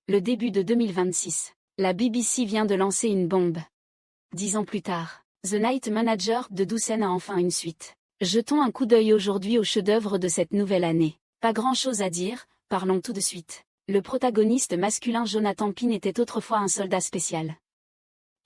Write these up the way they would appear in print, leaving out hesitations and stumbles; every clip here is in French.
Le début de 2026. La BBC vient de lancer une bombe. 10 ans plus tard, The Night Manager de Doucen a enfin une suite. Jetons un coup d'œil aujourd'hui au chef-d'œuvre de cette nouvelle année. Pas grand-chose à dire, parlons tout de suite. Le protagoniste masculin Jonathan Pine était autrefois un soldat spécial.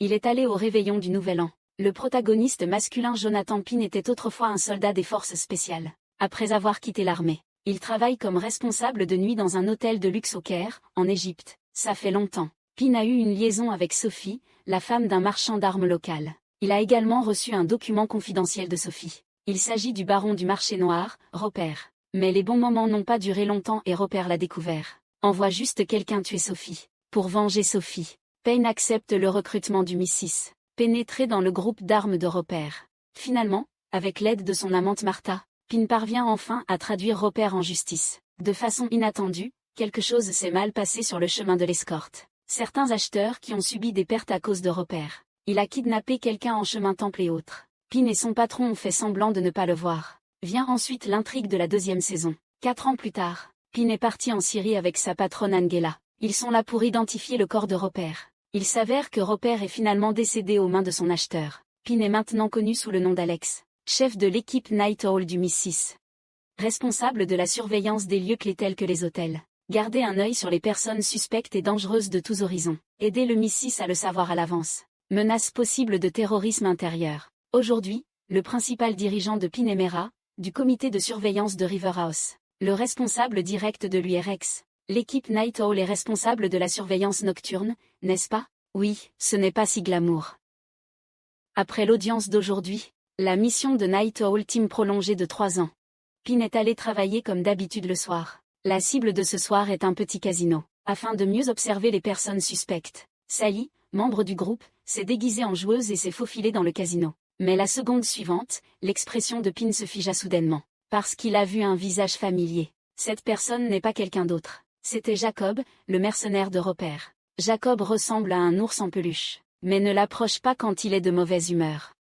Il est allé au réveillon du Nouvel An. Le protagoniste masculin Jonathan Pine était autrefois un soldat des forces spéciales. Après avoir quitté l'armée, il travaille comme responsable de nuit dans un hôtel de luxe au Caire, en Égypte. Ça fait longtemps. Pine a eu une liaison avec Sophie, la femme d'un marchand d'armes local. Il a également reçu un document confidentiel de Sophie. Il s'agit du baron du marché noir, Roper. Mais les bons moments n'ont pas duré longtemps et Roper l'a découvert. Envoie juste quelqu'un tuer Sophie. Pour venger Sophie, Payne accepte le recrutement du Missis, pénétré dans le groupe d'armes de Roper. Finalement, avec l'aide de son amante Martha, Pine parvient enfin à traduire Roper en justice. De façon inattendue, quelque chose s'est mal passé sur le chemin de l'escorte. Certains acheteurs qui ont subi des pertes à cause de Roper. Il a kidnappé quelqu'un en chemin temple et autres. Pine et son patron ont fait semblant de ne pas le voir. Vient ensuite l'intrigue de la deuxième saison. 4 ans plus tard, Pine est parti en Syrie avec sa patronne Angela. Ils sont là pour identifier le corps de Roper. Il s'avère que Roper est finalement décédé aux mains de son acheteur. Pine est maintenant connu sous le nom d'Alex, chef de l'équipe Night Owl du Missis. Responsable de la surveillance des lieux clés tels que les hôtels. Garder un œil sur les personnes suspectes et dangereuses de tous horizons. Aider le Missis à le savoir à l'avance. Menace possible de terrorisme intérieur. Aujourd'hui, le principal dirigeant de Pine Mera, du comité de surveillance de Riverhouse. Le responsable direct de lui est Rex. L'équipe Night Owl est responsable de la surveillance nocturne, n'est-ce pas? Oui, ce n'est pas si glamour. Après l'audience d'aujourd'hui, la mission de Night Owl Team prolongée de 3 ans. Pine est allé travailler comme d'habitude le soir. La cible de ce soir est un petit casino. Afin de mieux observer les personnes suspectes, Sally, membre du groupe, s'est déguisée en joueuse et s'est faufilée dans le casino. Mais la seconde suivante, l'expression de Pine se figea soudainement. Parce qu'il a vu un visage familier. Cette personne n'est pas quelqu'un d'autre. C'était Jacob, le mercenaire de Roper. Jacob ressemble à un ours en peluche, mais ne l'approche pas quand il est de mauvaise humeur.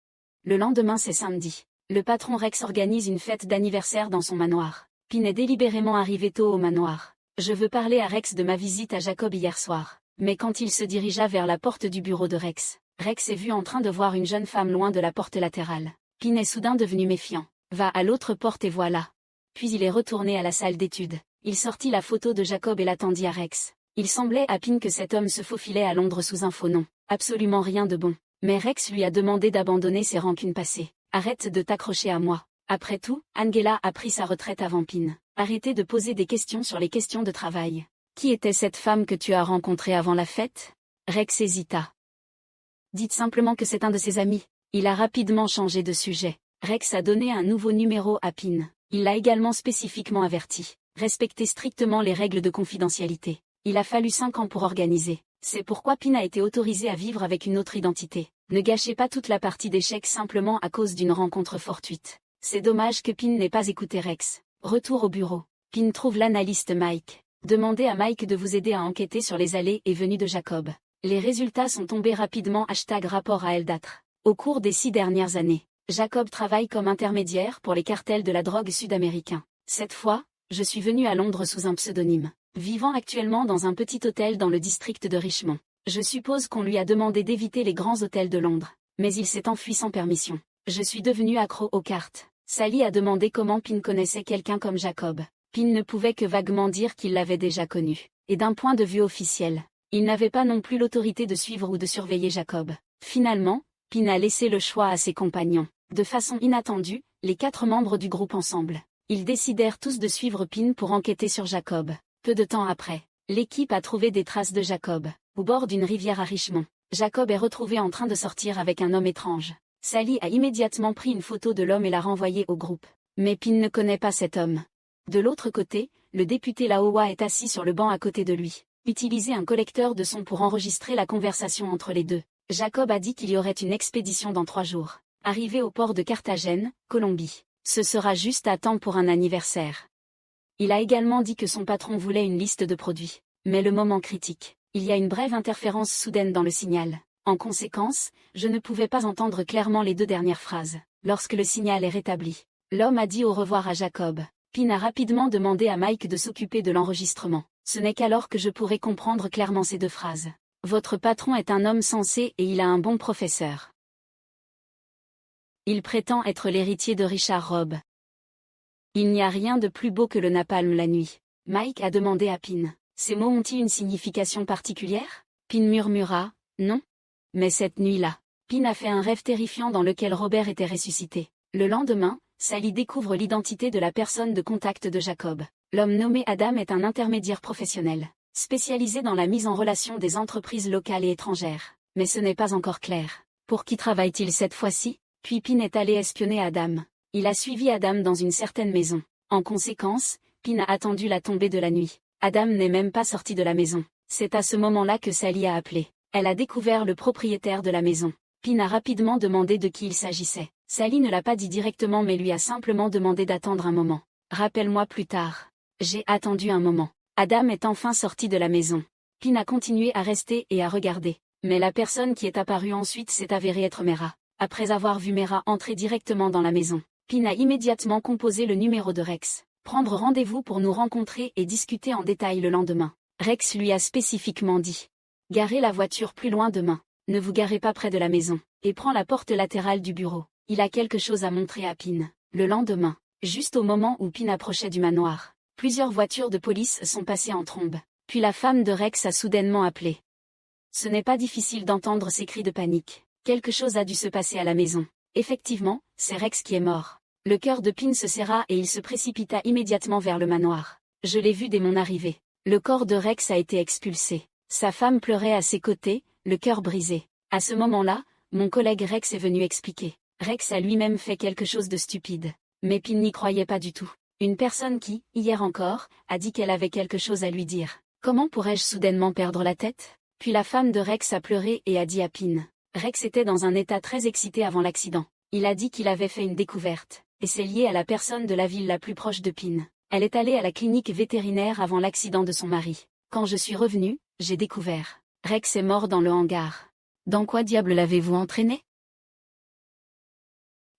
Le lendemain c'est samedi. Le patron Rex organise une fête d'anniversaire dans son manoir. Pine est délibérément arrivé tôt au manoir. Je veux parler à Rex de ma visite à Jacob hier soir. Mais quand il se dirigea vers la porte du bureau de Rex, Rex est vu en train de voir une jeune femme loin de la porte latérale. Pine est soudain devenu méfiant. Va à l'autre porte et voilà. Puis il est retourné à la salle d'études. Il sortit la photo de Jacob et l'attendit à Rex. Il semblait à Pine que cet homme se faufilait à Londres sous un faux nom. Absolument rien de bon. Mais Rex lui a demandé d'abandonner ses rancunes passées. Arrête de t'accrocher à moi. Après tout, Angela a pris sa retraite avant Pine. Arrêtez de poser des questions sur les questions de travail. Qui était cette femme que tu as rencontrée avant la fête? Rex hésita. Dites simplement que c'est un de ses amis. Il a rapidement changé de sujet. Rex a donné un nouveau numéro à Pine. Il l'a également spécifiquement averti. Respectez strictement les règles de confidentialité. Il a fallu 5 ans pour organiser. C'est pourquoi Pine a été autorisé à vivre avec une autre identité. Ne gâchez pas toute la partie d'échecs simplement à cause d'une rencontre fortuite. C'est dommage que Pine n'ait pas écouté Rex. Retour au bureau. Pine trouve l'analyste Mike. Demandez à Mike de vous aider à enquêter sur les allées et venues de Jacob. Les résultats sont tombés rapidement #rapport à Eldatre. Au cours des 6 dernières années, Jacob travaille comme intermédiaire pour les cartels de la drogue sud-américains. Cette fois, je suis venu à Londres sous un pseudonyme. Vivant actuellement dans un petit hôtel dans le district de Richmond. Je suppose qu'on lui a demandé d'éviter les grands hôtels de Londres. Mais il s'est enfui sans permission. Je suis devenu accro aux cartes. Sally a demandé comment Pine connaissait quelqu'un comme Jacob. Pine ne pouvait que vaguement dire qu'il l'avait déjà connu. Et d'un point de vue officiel, il n'avait pas non plus l'autorité de suivre ou de surveiller Jacob. Finalement, Pine a laissé le choix à ses compagnons. De façon inattendue, les 4 membres du groupe ensemble. Ils décidèrent tous de suivre Pine pour enquêter sur Jacob. Peu de temps après, l'équipe a trouvé des traces de Jacob, au bord d'une rivière à Richmond. Jacob est retrouvé en train de sortir avec un homme étrange. Sally a immédiatement pris une photo de l'homme et l'a renvoyée au groupe. Mais Pine ne connaît pas cet homme. De l'autre côté, le député Laowa est assis sur le banc à côté de lui. Utilisez un collecteur de son pour enregistrer la conversation entre les deux. Jacob a dit qu'il y aurait une expédition dans 3 jours. Arrivé au port de Carthagène, Colombie. Ce sera juste à temps pour un anniversaire. Il a également dit que son patron voulait une liste de produits. Mais le moment critique, il y a une brève interférence soudaine dans le signal. En conséquence, je ne pouvais pas entendre clairement les 2 dernières phrases. Lorsque le signal est rétabli, l'homme a dit au revoir à Jacob. Pine a rapidement demandé à Mike de s'occuper de l'enregistrement. Ce n'est qu'alors que je pourrai comprendre clairement ces deux phrases. Votre patron est un homme sensé et il a un bon professeur. Il prétend être l'héritier de Richard Robb. Il n'y a rien de plus beau que le napalm la nuit. Mike a demandé à Pin. Ces mots ont-ils une signification particulière? Pin murmura, non. Mais cette nuit-là, Pin a fait un rêve terrifiant dans lequel Robert était ressuscité. Le lendemain, Sally découvre l'identité de la personne de contact de Jacob. L'homme nommé Adam est un intermédiaire professionnel, spécialisé dans la mise en relation des entreprises locales et étrangères. Mais ce n'est pas encore clair. Pour qui travaille-t-il cette fois-ci? Puis Pin est allé espionner Adam. Il a suivi Adam dans une certaine maison. En conséquence, Pin a attendu la tombée de la nuit. Adam n'est même pas sorti de la maison. C'est à ce moment-là que Sally a appelé. Elle a découvert le propriétaire de la maison. Pin a rapidement demandé de qui il s'agissait. Sally ne l'a pas dit directement mais lui a simplement demandé d'attendre un moment. Rappelle-moi plus tard. J'ai attendu un moment. Adam est enfin sorti de la maison. Pin a continué à rester et à regarder. Mais la personne qui est apparue ensuite s'est avérée être Mera. Après avoir vu Mera entrer directement dans la maison, Pin a immédiatement composé le numéro de Rex. Prendre rendez-vous pour nous rencontrer et discuter en détail le lendemain. Rex lui a spécifiquement dit. Garez la voiture plus loin demain. Ne vous garez pas près de la maison. Et prends la porte latérale du bureau. Il a quelque chose à montrer à Pin. Le lendemain, juste au moment où Pin approchait du manoir, plusieurs voitures de police sont passées en trombe. Puis la femme de Rex a soudainement appelé. Ce n'est pas difficile d'entendre ces cris de panique. Quelque chose a dû se passer à la maison. Effectivement, c'est Rex qui est mort. Le cœur de Pin se serra et il se précipita immédiatement vers le manoir. Je l'ai vu dès mon arrivée. Le corps de Rex a été expulsé. Sa femme pleurait à ses côtés, le cœur brisé. À ce moment-là, mon collègue Rex est venu expliquer. Rex a lui-même fait quelque chose de stupide. Mais Pin n'y croyait pas du tout. Une personne qui, hier encore, a dit qu'elle avait quelque chose à lui dire. Comment pourrais-je soudainement perdre la tête? Puis la femme de Rex a pleuré et a dit à Pin. Rex était dans un état très excité avant l'accident. Il a dit qu'il avait fait une découverte. Et c'est lié à la personne de la ville la plus proche de Pin. Elle est allée à la clinique vétérinaire avant l'accident de son mari. Quand je suis revenue, j'ai découvert. Rex est mort dans le hangar. Dans quoi diable l'avez-vous entraîné?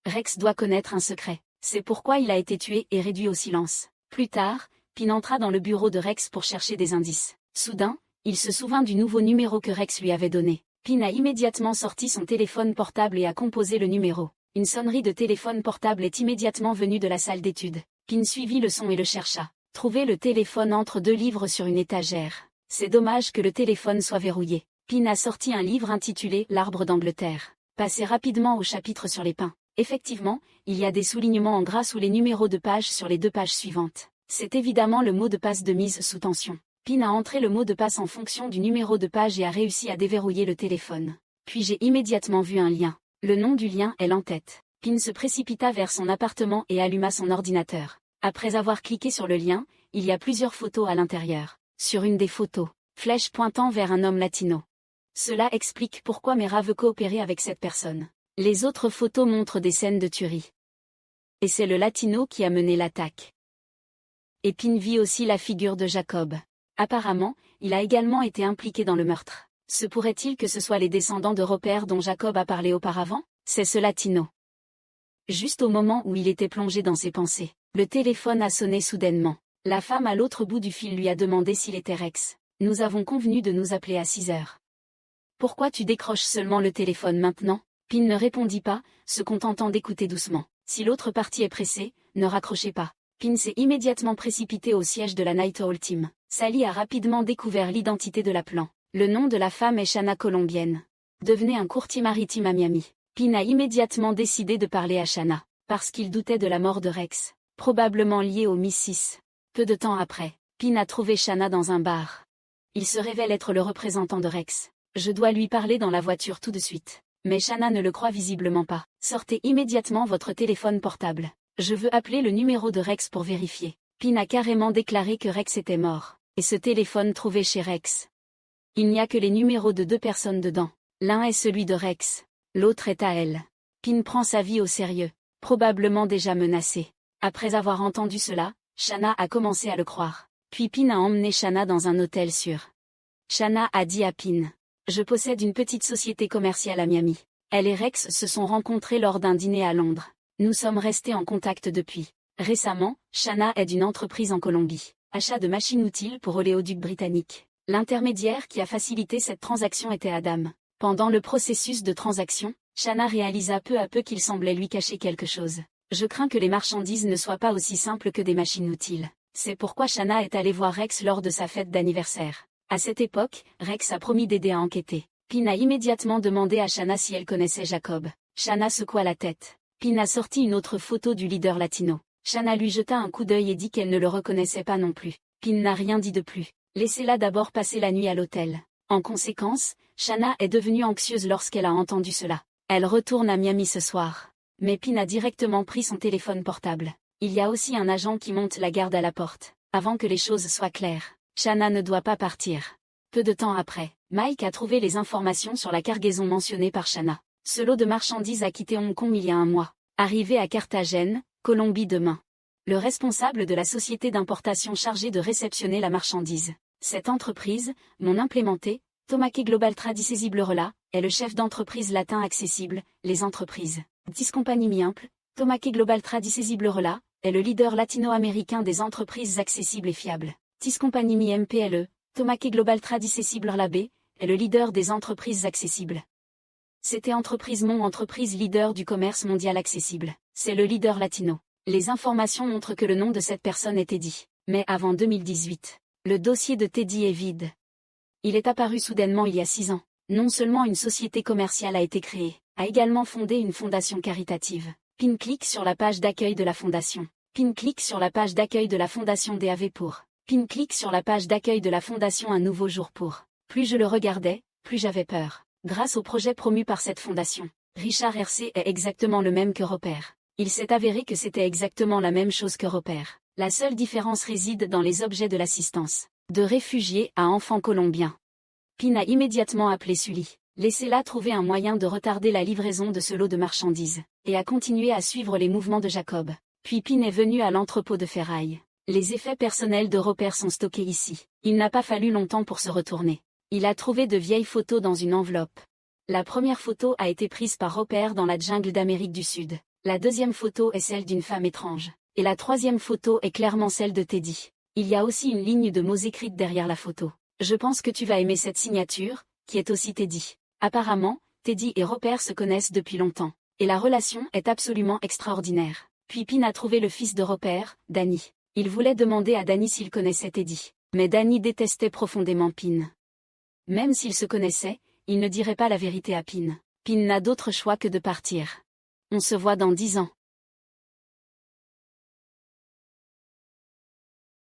Rex doit connaître un secret. C'est pourquoi il a été tué et réduit au silence. Plus tard, Pin entra dans le bureau de Rex pour chercher des indices. Soudain, il se souvint du nouveau numéro que Rex lui avait donné. Pin a immédiatement sorti son téléphone portable et a composé le numéro. Une sonnerie de téléphone portable est immédiatement venue de la salle d'études. Pin suivit le son et le chercha. Trouver le téléphone entre deux livres sur une étagère. C'est dommage que le téléphone soit verrouillé. Pin a sorti un livre intitulé « L'arbre d'Angleterre ». Passez rapidement au chapitre sur les pins. Effectivement, il y a des soulignements en gras sous les numéros de page sur les deux pages suivantes. C'est évidemment le mot de passe de mise sous tension. Pin a entré le mot de passe en fonction du numéro de page et a réussi à déverrouiller le téléphone. Puis j'ai immédiatement vu un lien. Le nom du lien est l'entête. Pin se précipita vers son appartement et alluma son ordinateur. Après avoir cliqué sur le lien, il y a plusieurs photos à l'intérieur. Sur une des photos, flèche pointant vers un homme latino. Cela explique pourquoi Mera veut coopérer avec cette personne. Les autres photos montrent des scènes de tuerie. Et c'est le latino qui a mené l'attaque. Et Pin vit aussi la figure de Jacob. Apparemment, il a également été impliqué dans le meurtre. Se pourrait-il que ce soit les descendants de Robert dont Jacob a parlé auparavant? C'est ce latino. Juste au moment où il était plongé dans ses pensées, le téléphone a sonné soudainement. La femme à l'autre bout du fil lui a demandé s'il était Rex. Nous avons convenu de nous appeler à 6 heures. Pourquoi tu décroches seulement le téléphone maintenant? Pin ne répondit pas, se contentant d'écouter doucement. Si l'autre partie est pressée, ne raccrochez pas. Pin s'est immédiatement précipité au siège de la Night Owl Team. Sally a rapidement découvert l'identité de l'appelant. Le nom de la femme est Shanna Colombienne. Devenait un courtier maritime à Miami. Pin a immédiatement décidé de parler à Shanna, parce qu'il doutait de la mort de Rex, probablement liée au Miss. Peu de temps après, Pin a trouvé Shanna dans un bar. Il se révèle être le représentant de Rex. Je dois lui parler dans la voiture tout de suite. Mais Shanna ne le croit visiblement pas. Sortez immédiatement votre téléphone portable. Je veux appeler le numéro de Rex pour vérifier. Pin a carrément déclaré que Rex était mort. Et ce téléphone trouvé chez Rex. Il n'y a que les numéros de deux personnes dedans. L'un est celui de Rex. L'autre est à elle. Pin prend sa vie au sérieux. Probablement déjà menacée. Après avoir entendu cela, Shanna a commencé à le croire. Puis Pin a emmené Shanna dans un hôtel sûr. Shanna a dit à Pin. Je possède une petite société commerciale à Miami. Elle et Rex se sont rencontrés lors d'un dîner à Londres. Nous sommes restés en contact depuis. Récemment, Shanna aide une entreprise en Colombie. Achat de machines utiles pour oléoduc britannique. L'intermédiaire qui a facilité cette transaction était Adam. Pendant le processus de transaction, Shanna réalisa peu à peu qu'il semblait lui cacher quelque chose. Je crains que les marchandises ne soient pas aussi simples que des machines utiles. C'est pourquoi Shanna est allée voir Rex lors de sa fête d'anniversaire. À cette époque, Rex a promis d'aider à enquêter. Pin a immédiatement demandé à Shanna si elle connaissait Jacob. Shanna secoua la tête. Pin a sorti une autre photo du leader latino. Shanna lui jeta un coup d'œil et dit qu'elle ne le reconnaissait pas non plus. Pin n'a rien dit de plus. Laissez-la d'abord passer la nuit à l'hôtel. En conséquence, Shanna est devenue anxieuse lorsqu'elle a entendu cela. Elle retourne à Miami ce soir. Mais Pin a directement pris son téléphone portable. Il y a aussi un agent qui monte la garde à la porte. Avant que les choses soient claires, Shanna ne doit pas partir. Peu de temps après, Mike a trouvé les informations sur la cargaison mentionnée par Shanna. Ce lot de marchandises a quitté Hong Kong il y a un mois. Arrivé à Carthagène, Colombie demain. Le responsable de la société d'importation chargée de réceptionner la marchandise. Cette entreprise, non implémentée, Tomake Global Tradiceable Rela, est le chef d'entreprise latin accessible, les entreprises. 10 compagnies Miimple, Tomake Global Tradiceable Rela, est le leader latino-américain des entreprises accessibles et fiables. 10 compagnies MPLE, Tomake Global Tradiceable Rela B, est le leader des entreprises accessibles. C'était Entreprise Mon entreprise leader du commerce mondial accessible. C'est le leader latino. Les informations montrent que le nom de cette personne est Teddy. Mais avant 2018, le dossier de Teddy est vide. Il est apparu soudainement il y a 6 ans. Non seulement une société commerciale a été créée, a également fondé une fondation caritative. Pin clique sur la page d'accueil de la fondation. Pin clique sur la page d'accueil de la fondation DAV pour. Pin clique sur la page d'accueil de la fondation Un Nouveau Jour pour. Plus je le regardais, plus j'avais peur. Grâce au projet promu par cette fondation, Richard RC est exactement le même que Repère. Il s'est avéré que c'était exactement la même chose que Repère. La seule différence réside dans les objets de l'assistance. De réfugiés à enfants colombiens. Pin a immédiatement appelé Sully. Laissez-la trouver un moyen de retarder la livraison de ce lot de marchandises, et a continué à suivre les mouvements de Jacob. Puis Pin est venu à l'entrepôt de ferraille. Les effets personnels de Repère sont stockés ici. Il n'a pas fallu longtemps pour se retourner. Il a trouvé de vieilles photos dans une enveloppe. La première photo a été prise par Repère dans la jungle d'Amérique du Sud. La deuxième photo est celle d'une femme étrange. Et la troisième photo est clairement celle de Teddy. Il y a aussi une ligne de mots écrite derrière la photo. Je pense que tu vas aimer cette signature, qui est aussi Teddy. Apparemment, Teddy et Repère se connaissent depuis longtemps. Et la relation est absolument extraordinaire. Puis Pin a trouvé le fils de Repère, Danny. Il voulait demander à Danny s'il connaissait Teddy. Mais Danny détestait profondément Pin. Même s'ils se connaissaient, il ne dirait pas la vérité à Pin. Pin n'a d'autre choix que de partir. On se voit dans 10 ans.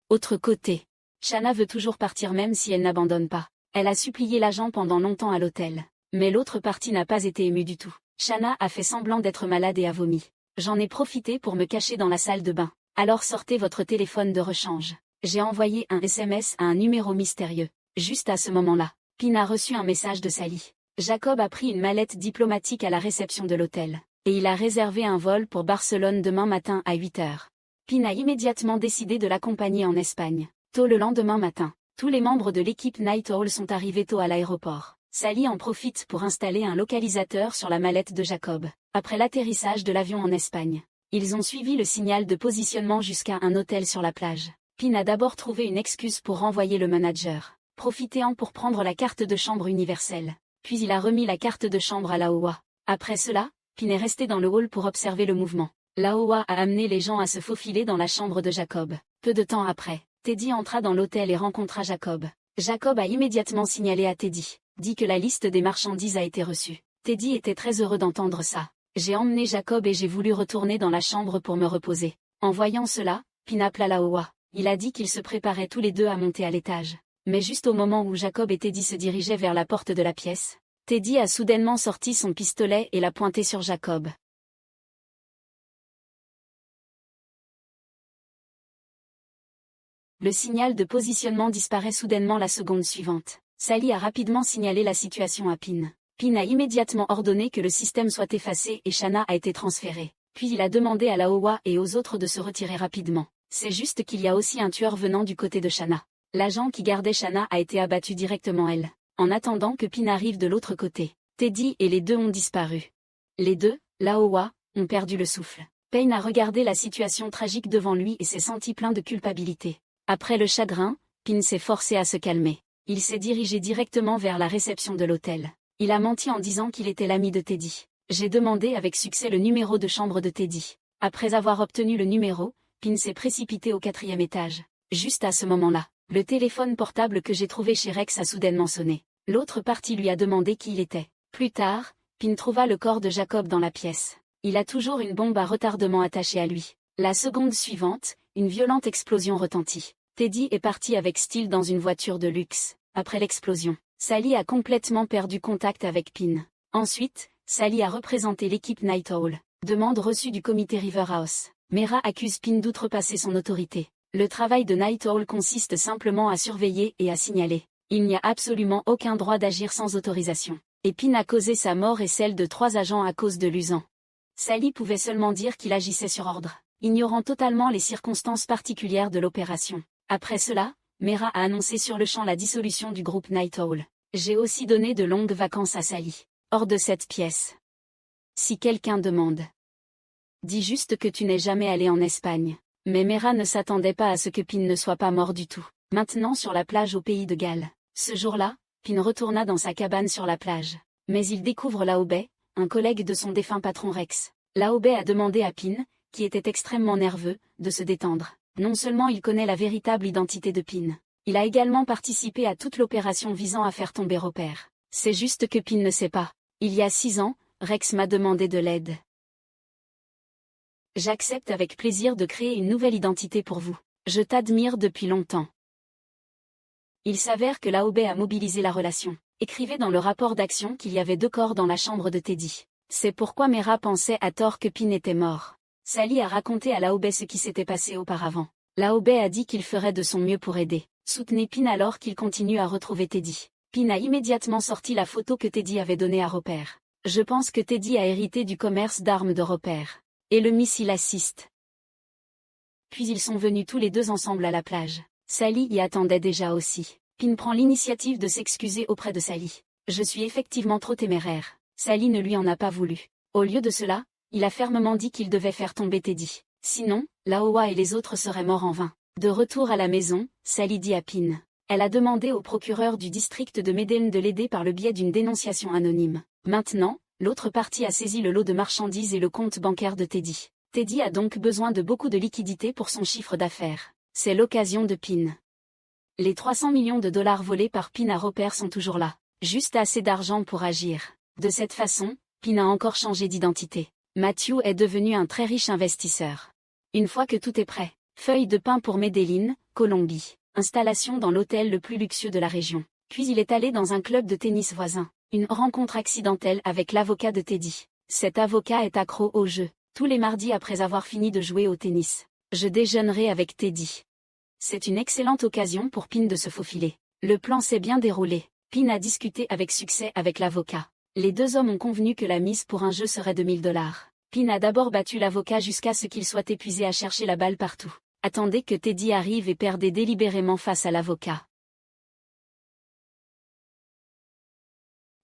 Autre côté. Shanna veut toujours partir même si elle n'abandonne pas. Elle a supplié l'agent pendant longtemps à l'hôtel. Mais l'autre partie n'a pas été émue du tout. Shanna a fait semblant d'être malade et a vomi. J'en ai profité pour me cacher dans la salle de bain. Alors sortez votre téléphone de rechange. J'ai envoyé un SMS à un numéro mystérieux. Juste à ce moment-là, Pin a reçu un message de Sally. Jacob a pris une mallette diplomatique à la réception de l'hôtel. Et il a réservé un vol pour Barcelone demain matin à 8 heures. Pin a immédiatement décidé de l'accompagner en Espagne. Tôt le lendemain matin, tous les membres de l'équipe Night Owl sont arrivés tôt à l'aéroport. Sally en profite pour installer un localisateur sur la mallette de Jacob. Après l'atterrissage de l'avion en Espagne, ils ont suivi le signal de positionnement jusqu'à un hôtel sur la plage. Pin a d'abord trouvé une excuse pour renvoyer le manager, profitant pour prendre la carte de chambre universelle. Puis il a remis la carte de chambre à Laowa. Après cela, Pin est resté dans le hall pour observer le mouvement. Laowa a amené les gens à se faufiler dans la chambre de Jacob. Peu de temps après, Teddy entra dans l'hôtel et rencontra Jacob. Jacob a immédiatement signalé à Teddy, dit que la liste des marchandises a été reçue. Teddy était très heureux d'entendre ça. J'ai emmené Jacob et j'ai voulu retourner dans la chambre pour me reposer. En voyant cela, Pin appela Laowa. Il a dit qu'ils se préparaient tous les deux à monter à l'étage. Mais juste au moment où Jacob et Teddy se dirigeaient vers la porte de la pièce, Teddy a soudainement sorti son pistolet et l'a pointé sur Jacob. Le signal de positionnement disparaît soudainement la seconde suivante. Sally a rapidement signalé la situation à Pin. Pin a immédiatement ordonné que le système soit effacé et Shanna a été transférée. Puis il a demandé à Laowa et aux autres de se retirer rapidement. C'est juste qu'il y a aussi un tueur venant du côté de Shanna. L'agent qui gardait Shanna a été abattu directement elle. En attendant que Pin arrive de l'autre côté, Teddy et les deux ont disparu. Les deux, Laowa, ont perdu le souffle. Payne a regardé la situation tragique devant lui et s'est senti plein de culpabilité. Après le chagrin, Pin s'est forcé à se calmer. Il s'est dirigé directement vers la réception de l'hôtel. Il a menti en disant qu'il était l'ami de Teddy. J'ai demandé avec succès le numéro de chambre de Teddy. Après avoir obtenu le numéro, Pin s'est précipité au 4e étage. Juste à ce moment-là, le téléphone portable que j'ai trouvé chez Rex a soudainement sonné. L'autre partie lui a demandé qui il était. Plus tard, Pin trouva le corps de Jacob dans la pièce. Il a toujours une bombe à retardement attachée à lui. La seconde suivante, une violente explosion retentit. Teddy est parti avec style dans une voiture de luxe. Après l'explosion, Sally a complètement perdu contact avec Pin. Ensuite, Sally a représenté l'équipe Night Owl. Demande reçue du comité River House. Mera accuse Pin d'outrepasser son autorité. Le travail de Night Owl consiste simplement à surveiller et à signaler. Il n'y a absolument aucun droit d'agir sans autorisation. Et Pin a causé sa mort et celle de 3 agents à cause de l'usan. Sally pouvait seulement dire qu'il agissait sur ordre, ignorant totalement les circonstances particulières de l'opération. Après cela, Mera a annoncé sur le champ la dissolution du groupe Night Owl. J'ai aussi donné de longues vacances à Sally. Hors de cette pièce. Si quelqu'un demande, dis juste que tu n'es jamais allé en Espagne. Mais Mera ne s'attendait pas à ce que Pin ne soit pas mort du tout. Maintenant sur la plage au pays de Galles. Ce jour-là, Pin retourna dans sa cabane sur la plage. Mais il découvre Laobé, un collègue de son défunt patron Rex. Laobé a demandé à Pin, qui était extrêmement nerveux, de se détendre. Non seulement il connaît la véritable identité de Pin, il a également participé à toute l'opération visant à faire tomber Roper. C'est juste que Pin ne sait pas. Il y a 6 ans, Rex m'a demandé de l'aide. J'accepte avec plaisir de créer une nouvelle identité pour vous. Je t'admire depuis longtemps. Il s'avère que Laobé a mobilisé la relation. Écrivait dans le rapport d'action qu'il y avait 2 corps dans la chambre de Teddy. C'est pourquoi Mera pensait à tort que Pin était mort. Sally a raconté à Laobé ce qui s'était passé auparavant. Laobé a dit qu'il ferait de son mieux pour aider. Soutenez Pin alors qu'il continue à retrouver Teddy. Pin a immédiatement sorti la photo que Teddy avait donnée à Roper. Je pense que Teddy a hérité du commerce d'armes de Roper. Et le missile assiste. Puis ils sont venus tous les 2 ensemble à la plage. Sally y attendait déjà aussi. Pin prend l'initiative de s'excuser auprès de Sally. Je suis effectivement trop téméraire. Sally ne lui en a pas voulu. Au lieu de cela, il a fermement dit qu'il devait faire tomber Teddy. Sinon, Laowa et les autres seraient morts en vain. De retour à la maison, Sally dit à Pin. Elle a demandé au procureur du district de Medellín de l'aider par le biais d'une dénonciation anonyme. Maintenant, l'autre partie a saisi le lot de marchandises et le compte bancaire de Teddy. Teddy a donc besoin de beaucoup de liquidités pour son chiffre d'affaires. C'est l'occasion de Pin. Les 300 millions de dollars volés par Pin à Roper sont toujours là. Juste assez d'argent pour agir. De cette façon, Pin a encore changé d'identité. Matthew est devenu un très riche investisseur. Une fois que tout est prêt, feuille de pain pour Medellín, Colombie. Installation dans l'hôtel le plus luxueux de la région. Puis il est allé dans un club de tennis voisin. Une rencontre accidentelle avec l'avocat de Teddy. Cet avocat est accro au jeu. Tous les mardis après avoir fini de jouer au tennis, je déjeunerai avec Teddy. C'est une excellente occasion pour Pin de se faufiler. Le plan s'est bien déroulé. Pin a discuté avec succès avec l'avocat. Les 2 hommes ont convenu que la mise pour un jeu serait de 1000 dollars. Pin a d'abord battu l'avocat jusqu'à ce qu'il soit épuisé à chercher la balle partout. Attendez que Teddy arrive et perdait délibérément face à l'avocat.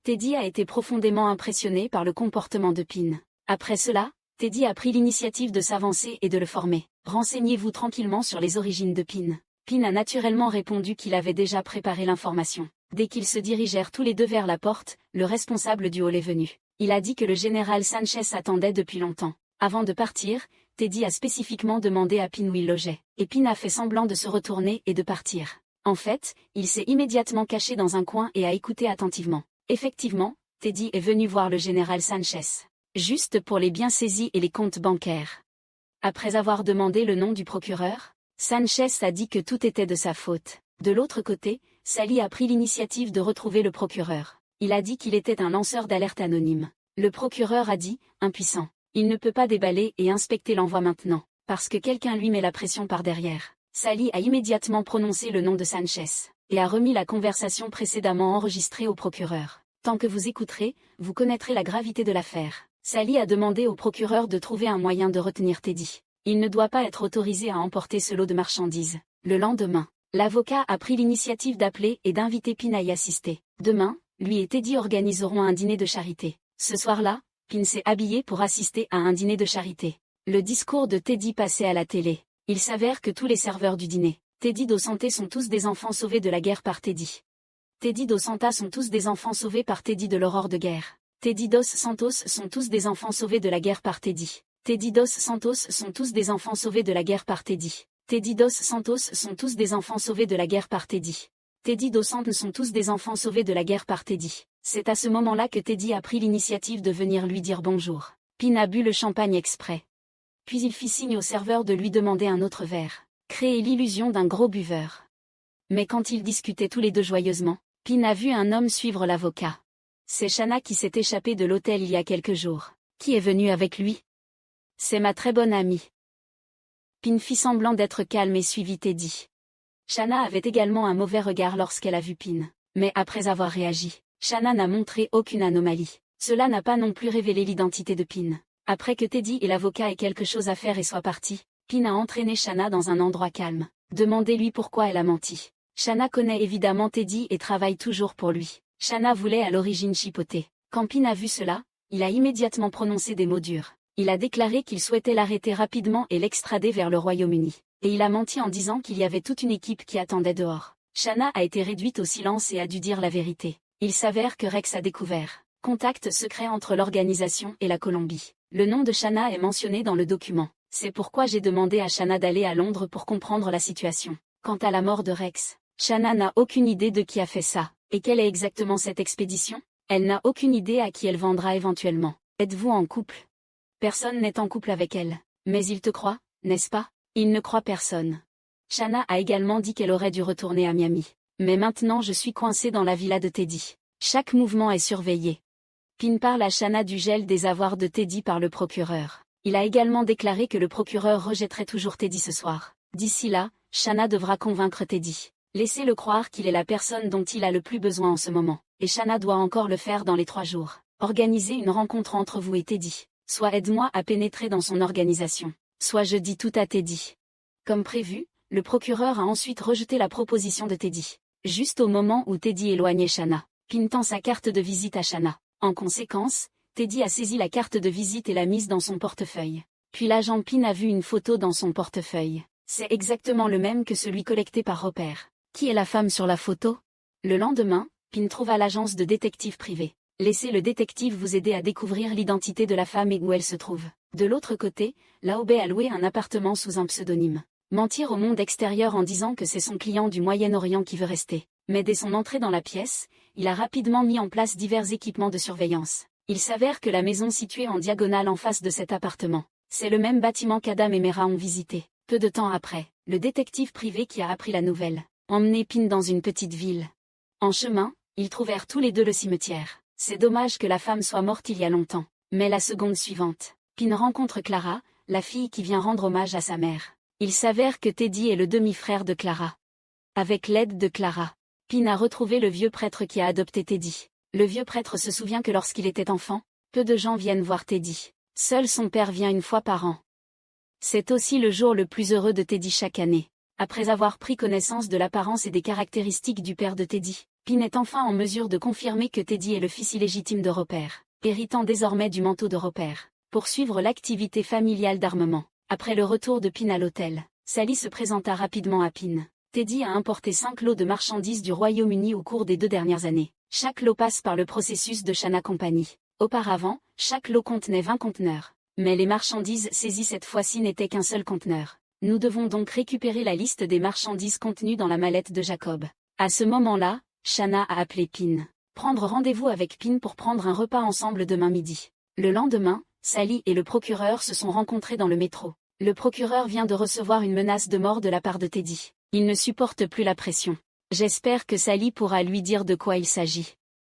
Teddy a été profondément impressionné par le comportement de Pin. Après cela, Teddy a pris l'initiative de s'avancer et de le former. Renseignez-vous tranquillement sur les origines de Pin. Pin a naturellement répondu qu'il avait déjà préparé l'information. Dès qu'ils se dirigèrent tous les 2 vers la porte, le responsable du hall est venu. Il a dit que le général Sanchez attendait depuis longtemps. Avant de partir, Teddy a spécifiquement demandé à Pin où il logeait. Et Pin a fait semblant de se retourner et de partir. En fait, il s'est immédiatement caché dans un coin et a écouté attentivement. Effectivement, Teddy est venu voir le général Sanchez. Juste pour les biens saisis et les comptes bancaires. Après avoir demandé le nom du procureur, Sanchez a dit que tout était de sa faute. De l'autre côté, Sally a pris l'initiative de retrouver le procureur. Il a dit qu'il était un lanceur d'alerte anonyme. Le procureur a dit, impuissant. Il ne peut pas déballer et inspecter l'envoi maintenant, parce que quelqu'un lui met la pression par derrière. Sally a immédiatement prononcé le nom de Sanchez, et a remis la conversation précédemment enregistrée au procureur. Tant que vous écouterez, vous connaîtrez la gravité de l'affaire. Sally a demandé au procureur de trouver un moyen de retenir Teddy. Il ne doit pas être autorisé à emporter ce lot de marchandises. Le lendemain, l'avocat a pris l'initiative d'appeler et d'inviter Pin à y assister. Demain, lui et Teddy organiseront un dîner de charité. Ce soir-là, Pin s'est habillé pour assister à un dîner de charité. Le discours de Teddy passait à la télé. Il s'avère que tous les serveurs du dîner, Teddy Dos Santos sont tous des enfants sauvés de la guerre par Teddy. Teddy Dos Santos sont tous des enfants sauvés par Teddy de l'aurore de guerre. Teddy Dos Santos sont tous des enfants sauvés de la guerre par Teddy. Teddy Dos Santos sont tous des enfants sauvés de la guerre par Teddy. Teddy Dos Santos sont tous des enfants sauvés de la guerre par Teddy. Teddy Dos Santos sont tous des enfants sauvés de la guerre par Teddy. C'est à ce moment-là que Teddy a pris l'initiative de venir lui dire bonjour. Pin a bu le champagne exprès. Puis il fit signe au serveur de lui demander un autre verre. Créer l'illusion d'un gros buveur. Mais quand ils discutaient tous les deux joyeusement, Pin a vu un homme suivre l'avocat. C'est Shanna qui s'est échappée de l'hôtel il y a quelques jours. Qui est venu avec lui? C'est ma très bonne amie. Pin fit semblant d'être calme et suivit Teddy. Shanna avait également un mauvais regard lorsqu'elle a vu Pin. Mais après avoir réagi, Shanna n'a montré aucune anomalie. Cela n'a pas non plus révélé l'identité de Pin. Après que Teddy et l'avocat aient quelque chose à faire et soient partis, Pin a entraîné Shanna dans un endroit calme. Demandez-lui pourquoi elle a menti. Shanna connaît évidemment Teddy et travaille toujours pour lui. Shanna voulait à l'origine chipoter. Quand Pin a vu cela, il a immédiatement prononcé des mots durs. Il a déclaré qu'il souhaitait l'arrêter rapidement et l'extrader vers le Royaume-Uni. Et il a menti en disant qu'il y avait toute une équipe qui attendait dehors. Shanna a été réduite au silence et a dû dire la vérité. Il s'avère que Rex a découvert contact secret entre l'organisation et la Colombie. Le nom de Shanna est mentionné dans le document. C'est pourquoi j'ai demandé à Shanna d'aller à Londres pour comprendre la situation. Quant à la mort de Rex, Shanna n'a aucune idée de qui a fait ça. Et quelle est exactement cette expédition? Elle n'a aucune idée à qui elle vendra éventuellement. Êtes-vous en couple? Personne n'est en couple avec elle. Mais il te croit, n'est-ce pas? Il ne croit personne. Shanna a également dit qu'elle aurait dû retourner à Miami. Mais maintenant je suis coincée dans la villa de Teddy. Chaque mouvement est surveillé. Pin parle à Shanna du gel des avoirs de Teddy par le procureur. Il a également déclaré que le procureur rejetterait toujours Teddy ce soir. D'ici là, Shanna devra convaincre Teddy. Laissez-le croire qu'il est la personne dont il a le plus besoin en ce moment. Et Shanna doit encore le faire dans les 3 jours. Organisez une rencontre entre vous et Teddy. Soit aide-moi à pénétrer dans son organisation. Soit je dis tout à Teddy. Comme prévu, le procureur a ensuite rejeté la proposition de Teddy. Juste au moment où Teddy éloignait Shanna, Pin tend sa carte de visite à Shanna. En conséquence, Teddy a saisi la carte de visite et l'a mise dans son portefeuille. Puis l'agent Pin a vu une photo dans son portefeuille. C'est exactement le même que celui collecté par Roper. Qui est la femme sur la photo? Le lendemain, Pin trouva l'agence de détective privée. Laissez le détective vous aider à découvrir l'identité de la femme et où elle se trouve. De l'autre côté, Laobe a loué un appartement sous un pseudonyme. Mentir au monde extérieur en disant que c'est son client du Moyen-Orient qui veut rester. Mais dès son entrée dans la pièce, il a rapidement mis en place divers équipements de surveillance. Il s'avère que la maison située en diagonale en face de cet appartement, c'est le même bâtiment qu'Adam et Mera ont visité. Peu de temps après, le détective privé qui a appris la nouvelle, emmené Pin dans une petite ville. En chemin, ils trouvèrent tous les deux le cimetière. C'est dommage que la femme soit morte il y a longtemps. Mais la seconde suivante, Pin rencontre Clara, la fille qui vient rendre hommage à sa mère. Il s'avère que Teddy est le demi-frère de Clara. Avec l'aide de Clara, Pin a retrouvé le vieux prêtre qui a adopté Teddy. Le vieux prêtre se souvient que lorsqu'il était enfant, peu de gens viennent voir Teddy. Seul son père vient une fois par an. C'est aussi le jour le plus heureux de Teddy chaque année. Après avoir pris connaissance de l'apparence et des caractéristiques du père de Teddy, Pin est enfin en mesure de confirmer que Teddy est le fils illégitime de Roper, héritant désormais du manteau de Roper. Pour suivre l'activité familiale d'armement, après le retour de Pin à l'hôtel, Sally se présenta rapidement à Pin. Teddy a importé 5 lots de marchandises du Royaume-Uni au cours des 2 dernières années. Chaque lot passe par le processus de Shanna Company. Auparavant, chaque lot contenait 20 conteneurs. Mais les marchandises saisies cette fois-ci n'étaient qu'un seul conteneur. Nous devons donc récupérer la liste des marchandises contenues dans la mallette de Jacob. À ce moment-là, Shanna a appelé Pin. Prendre rendez-vous avec Pin pour prendre un repas ensemble demain midi. Le lendemain, Sally et le procureur se sont rencontrés dans le métro. Le procureur vient de recevoir une menace de mort de la part de Teddy. Il ne supporte plus la pression. J'espère que Sally pourra lui dire de quoi il s'agit.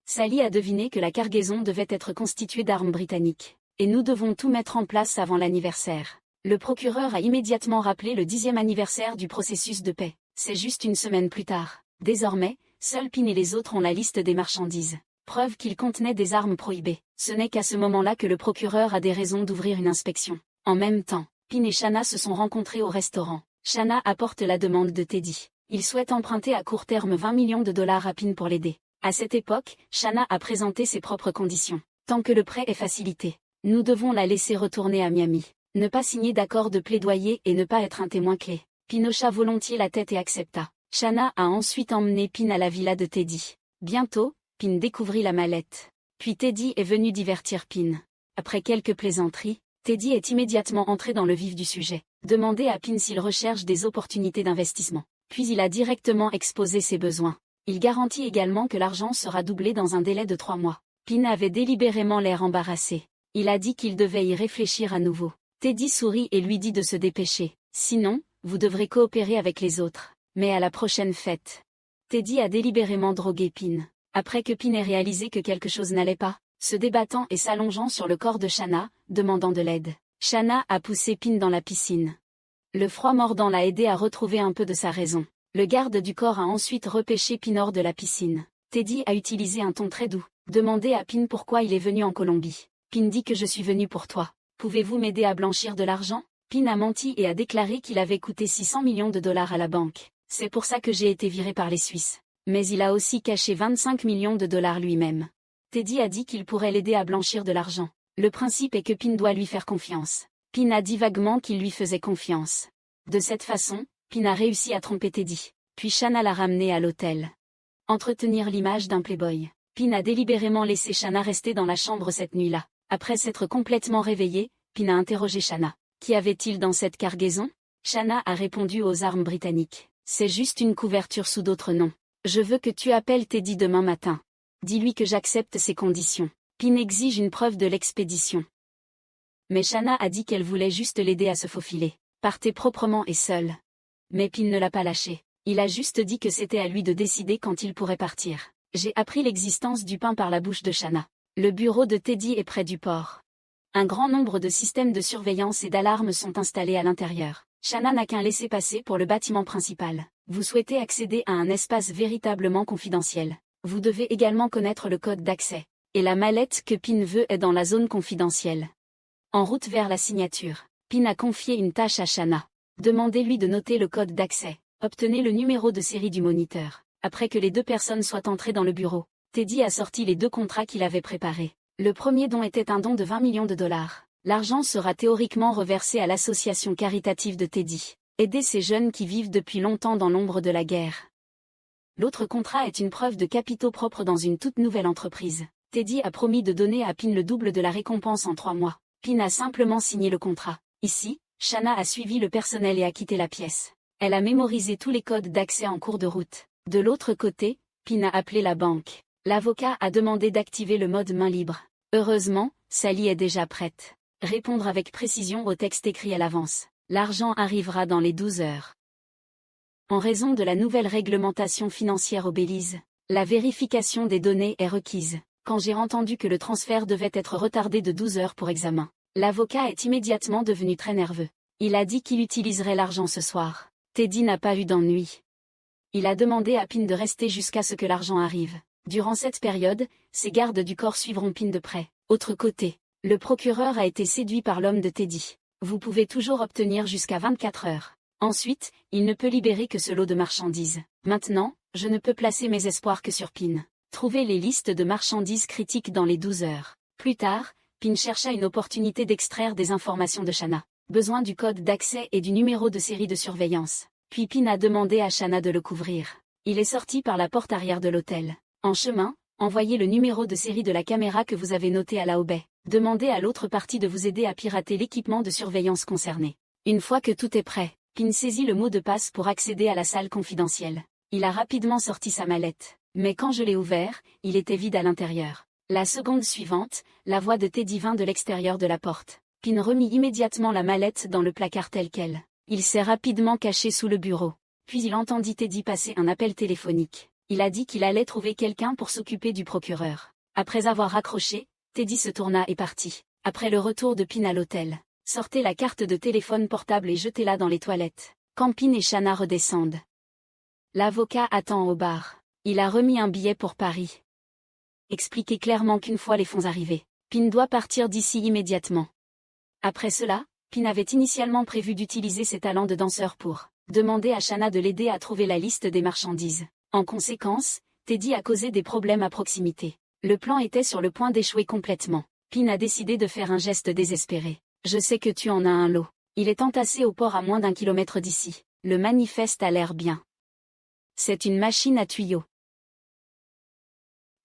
Sally a deviné que la cargaison devait être constituée d'armes britanniques. Et nous devons tout mettre en place avant l'anniversaire. Le procureur a immédiatement rappelé le 10e anniversaire du processus de paix. C'est juste une semaine plus tard. Désormais, seul Pin et les autres ont la liste des marchandises. Preuve qu'ils contenaient des armes prohibées. Ce n'est qu'à ce moment-là que le procureur a des raisons d'ouvrir une inspection. En même temps, Pin et Shanna se sont rencontrés au restaurant. Shanna apporte la demande de Teddy. Il souhaite emprunter à court terme 20 millions de dollars à Pin pour l'aider. À cette époque, Shanna a présenté ses propres conditions. Tant que le prêt est facilité, nous devons la laisser retourner à Miami. Ne pas signer d'accord de plaidoyer et ne pas être un témoin clé. Pin hocha volontiers la tête et accepta. Shanna a ensuite emmené Pin à la villa de Teddy. Bientôt, Pin découvrit la mallette. Puis Teddy est venu divertir Pin. Après quelques plaisanteries, Teddy est immédiatement entré dans le vif du sujet. Demandé à Pin s'il recherche des opportunités d'investissement. Puis il a directement exposé ses besoins. Il garantit également que l'argent sera doublé dans un délai de 3 mois. Pin avait délibérément l'air embarrassé. Il a dit qu'il devait y réfléchir à nouveau. Teddy sourit et lui dit de se dépêcher. Sinon, vous devrez coopérer avec les autres. Mais à la prochaine fête. Teddy a délibérément drogué Pin. Après que Pin ait réalisé que quelque chose n'allait pas, se débattant et s'allongeant sur le corps de Shanna, demandant de l'aide. Shanna a poussé Pin dans la piscine. Le froid mordant l'a aidé à retrouver un peu de sa raison. Le garde du corps a ensuite repêché Pin hors de la piscine. Teddy a utilisé un ton très doux. Demandé à Pin pourquoi il est venu en Colombie. Pin dit que je suis venu pour toi. Pouvez-vous m'aider à blanchir de l'argent? Pin a menti et a déclaré qu'il avait coûté 600 millions de dollars à la banque. C'est pour ça que j'ai été viré par les Suisses. Mais il a aussi caché 25 millions de dollars lui-même. Teddy a dit qu'il pourrait l'aider à blanchir de l'argent. Le principe est que Pin doit lui faire confiance. Pin a dit vaguement qu'il lui faisait confiance. De cette façon, Pin a réussi à tromper Teddy. Puis Shanna l'a ramené à l'hôtel. Entretenir l'image d'un playboy. Pin a délibérément laissé Shanna rester dans la chambre cette nuit-là. Après s'être complètement réveillé, Pin a interrogé Shanna. Qu'y avait-il dans cette cargaison? Shanna a répondu aux armes britanniques. C'est juste une couverture sous d'autres noms. Je veux que tu appelles Teddy demain matin. Dis-lui que j'accepte ses conditions. Pin exige une preuve de l'expédition. Mais Shanna a dit qu'elle voulait juste l'aider à se faufiler. Partez proprement et seul. Mais Pin ne l'a pas lâché. Il a juste dit que c'était à lui de décider quand il pourrait partir. J'ai appris l'existence du pain par la bouche de Shanna. Le bureau de Teddy est près du port. Un grand nombre de systèmes de surveillance et d'alarme sont installés à l'intérieur. Shanna n'a qu'un laissez-passer pour le bâtiment principal. Vous souhaitez accéder à un espace véritablement confidentiel. Vous devez également connaître le code d'accès. Et la mallette que Pin veut est dans la zone confidentielle. En route vers la signature, Pin a confié une tâche à Shanna. Demandez-lui de noter le code d'accès. Obtenez le numéro de série du moniteur. Après que les deux personnes soient entrées dans le bureau, Teddy a sorti les 2 contrats qu'il avait préparés. Le premier don était un don de 20 millions de dollars. L'argent sera théoriquement reversé à l'association caritative de Teddy. Aider ces jeunes qui vivent depuis longtemps dans l'ombre de la guerre. L'autre contrat est une preuve de capitaux propres dans une toute nouvelle entreprise. Teddy a promis de donner à Pin le double de la récompense en 3 mois. Pin a simplement signé le contrat. Ici, Shanna a suivi le personnel et a quitté la pièce. Elle a mémorisé tous les codes d'accès en cours de route. De l'autre côté, Pin a appelé la banque. L'avocat a demandé d'activer le mode main libre. Heureusement, Sally est déjà prête. Répondre avec précision au texte écrit à l'avance. L'argent arrivera dans les 12 heures. En raison de la nouvelle réglementation financière au Belize, la vérification des données est requise. Quand j'ai entendu que le transfert devait être retardé de 12 heures pour examen, l'avocat est immédiatement devenu très nerveux. Il a dit qu'il utiliserait l'argent ce soir. Teddy n'a pas eu d'ennui. Il a demandé à Pin de rester jusqu'à ce que l'argent arrive. Durant cette période, ses gardes du corps suivront Pin de près. Autre côté, le procureur a été séduit par l'homme de Teddy. Vous pouvez toujours obtenir jusqu'à 24 heures. Ensuite, il ne peut libérer que ce lot de marchandises. Maintenant, je ne peux placer mes espoirs que sur Pin. Trouvez les listes de marchandises critiques dans les 12 heures. Plus tard, Pin chercha une opportunité d'extraire des informations de Shanna. Besoin du code d'accès et du numéro de série de surveillance. Puis Pin a demandé à Shanna de le couvrir. Il est sorti par la porte arrière de l'hôtel. En chemin, envoyez le numéro de série de la caméra que vous avez noté à la baie. Demandez à l'autre partie de vous aider à pirater l'équipement de surveillance concerné. Une fois que tout est prêt, Pin saisit le mot de passe pour accéder à la salle confidentielle. Il a rapidement sorti sa mallette. Mais quand je l'ai ouvert, il était vide à l'intérieur. La seconde suivante, la voix de Teddy vint de l'extérieur de la porte. Pin remit immédiatement la mallette dans le placard tel quel. Il s'est rapidement caché sous le bureau. Puis il entendit Teddy passer un appel téléphonique. Il a dit qu'il allait trouver quelqu'un pour s'occuper du procureur. Après avoir raccroché, Teddy se tourna et partit. Après le retour de Pin à l'hôtel, sortez la carte de téléphone portable et jetez-la dans les toilettes. Quand Pin et Shanna redescendent. L'avocat attend au bar. Il a remis un billet pour Paris. Expliquez clairement qu'une fois les fonds arrivés, Pin doit partir d'ici immédiatement. Après cela, Pin avait initialement prévu d'utiliser ses talents de danseur pour demander à Shanna de l'aider à trouver la liste des marchandises. En conséquence, Teddy a causé des problèmes à proximité. Le plan était sur le point d'échouer complètement. Pin a décidé de faire un geste désespéré. Je sais que tu en as un lot. Il est entassé au port à moins d'1 kilomètre d'ici. le manifeste a l'air bien. C'est une machine à tuyaux.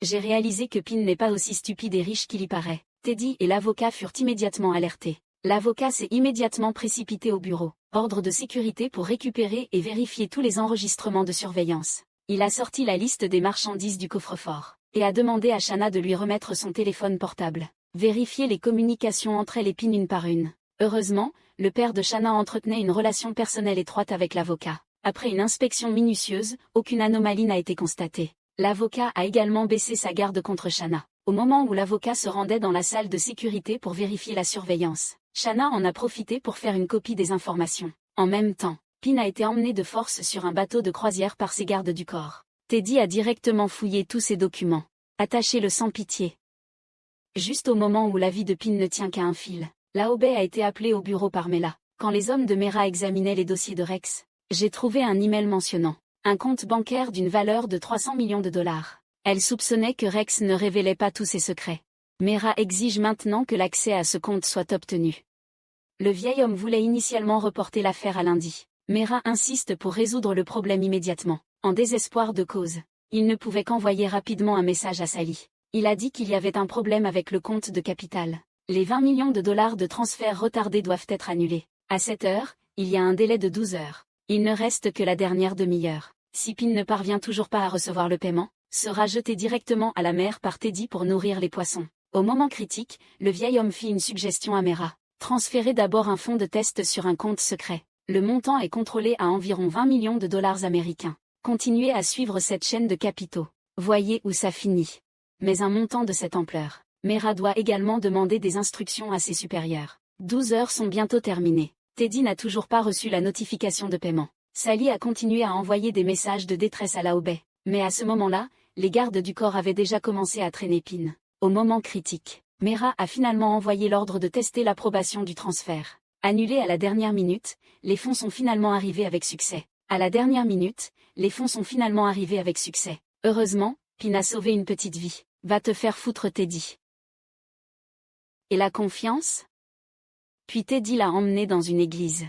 J'ai réalisé que Pin n'est pas aussi stupide et riche qu'il y paraît. Teddy et l'avocat furent immédiatement alertés. L'avocat s'est immédiatement précipité au bureau. Ordre de sécurité pour récupérer et vérifier tous les enregistrements de surveillance. Il a sorti la liste des marchandises du coffre-fort, et a demandé à Shanna de lui remettre son téléphone portable. Vérifier les communications entre elle et Pin une par une. Heureusement, le père de Shanna entretenait une relation personnelle étroite avec l'avocat. Après une inspection minutieuse, aucune anomalie n'a été constatée. L'avocat a également baissé sa garde contre Shanna. Au moment où l'avocat se rendait dans la salle de sécurité pour vérifier la surveillance, Shanna en a profité pour faire une copie des informations. En même temps, Pin a été emmené de force sur un bateau de croisière par ses gardes du corps. Teddy a directement fouillé tous ses documents. Attaché le sans pitié. Juste au moment où la vie de Pin ne tient qu'à un fil, Laobé a été appelé au bureau par Mela. Quand les hommes de Mera examinaient les dossiers de Rex, j'ai trouvé un email mentionnant un compte bancaire d'une valeur de 300 millions de dollars. Elle soupçonnait que Rex ne révélait pas tous ses secrets. Mera exige maintenant que l'accès à ce compte soit obtenu. Le vieil homme voulait initialement reporter l'affaire à lundi. Mera insiste pour résoudre le problème immédiatement. En désespoir de cause, il ne pouvait qu'envoyer rapidement un message à Sally. Il a dit qu'il y avait un problème avec le compte de capital. Les 20 millions de dollars de transferts retardés doivent être annulés. À cette heure, il y a un délai de 12 heures. Il ne reste que la dernière demi-heure. Si Pin ne parvient toujours pas à recevoir le paiement, sera jeté directement à la mer par Teddy pour nourrir les poissons. Au moment critique, le vieil homme fit une suggestion à Mera. Transférez d'abord un fonds de test sur un compte secret. Le montant est contrôlé à environ 20 millions de dollars américains. Continuez à suivre cette chaîne de capitaux. Voyez où ça finit. Mais un montant de cette ampleur. Mera doit également demander des instructions à ses supérieurs. 12 heures sont bientôt terminées. Teddy n'a toujours pas reçu la notification de paiement. Sally a continué à envoyer des messages de détresse à Laobé. Mais à ce moment-là, les gardes du corps avaient déjà commencé à traîner Pin. Au moment critique, Mera a finalement envoyé l'ordre de tester l'approbation du transfert. Annulé à la dernière minute, les fonds sont finalement arrivés avec succès. À la dernière minute, les fonds sont finalement arrivés avec succès. Heureusement, Pin a sauvé une petite vie. Va te faire foutre Teddy. Et la confiance ? Puis Teddy l'a emmené dans une église.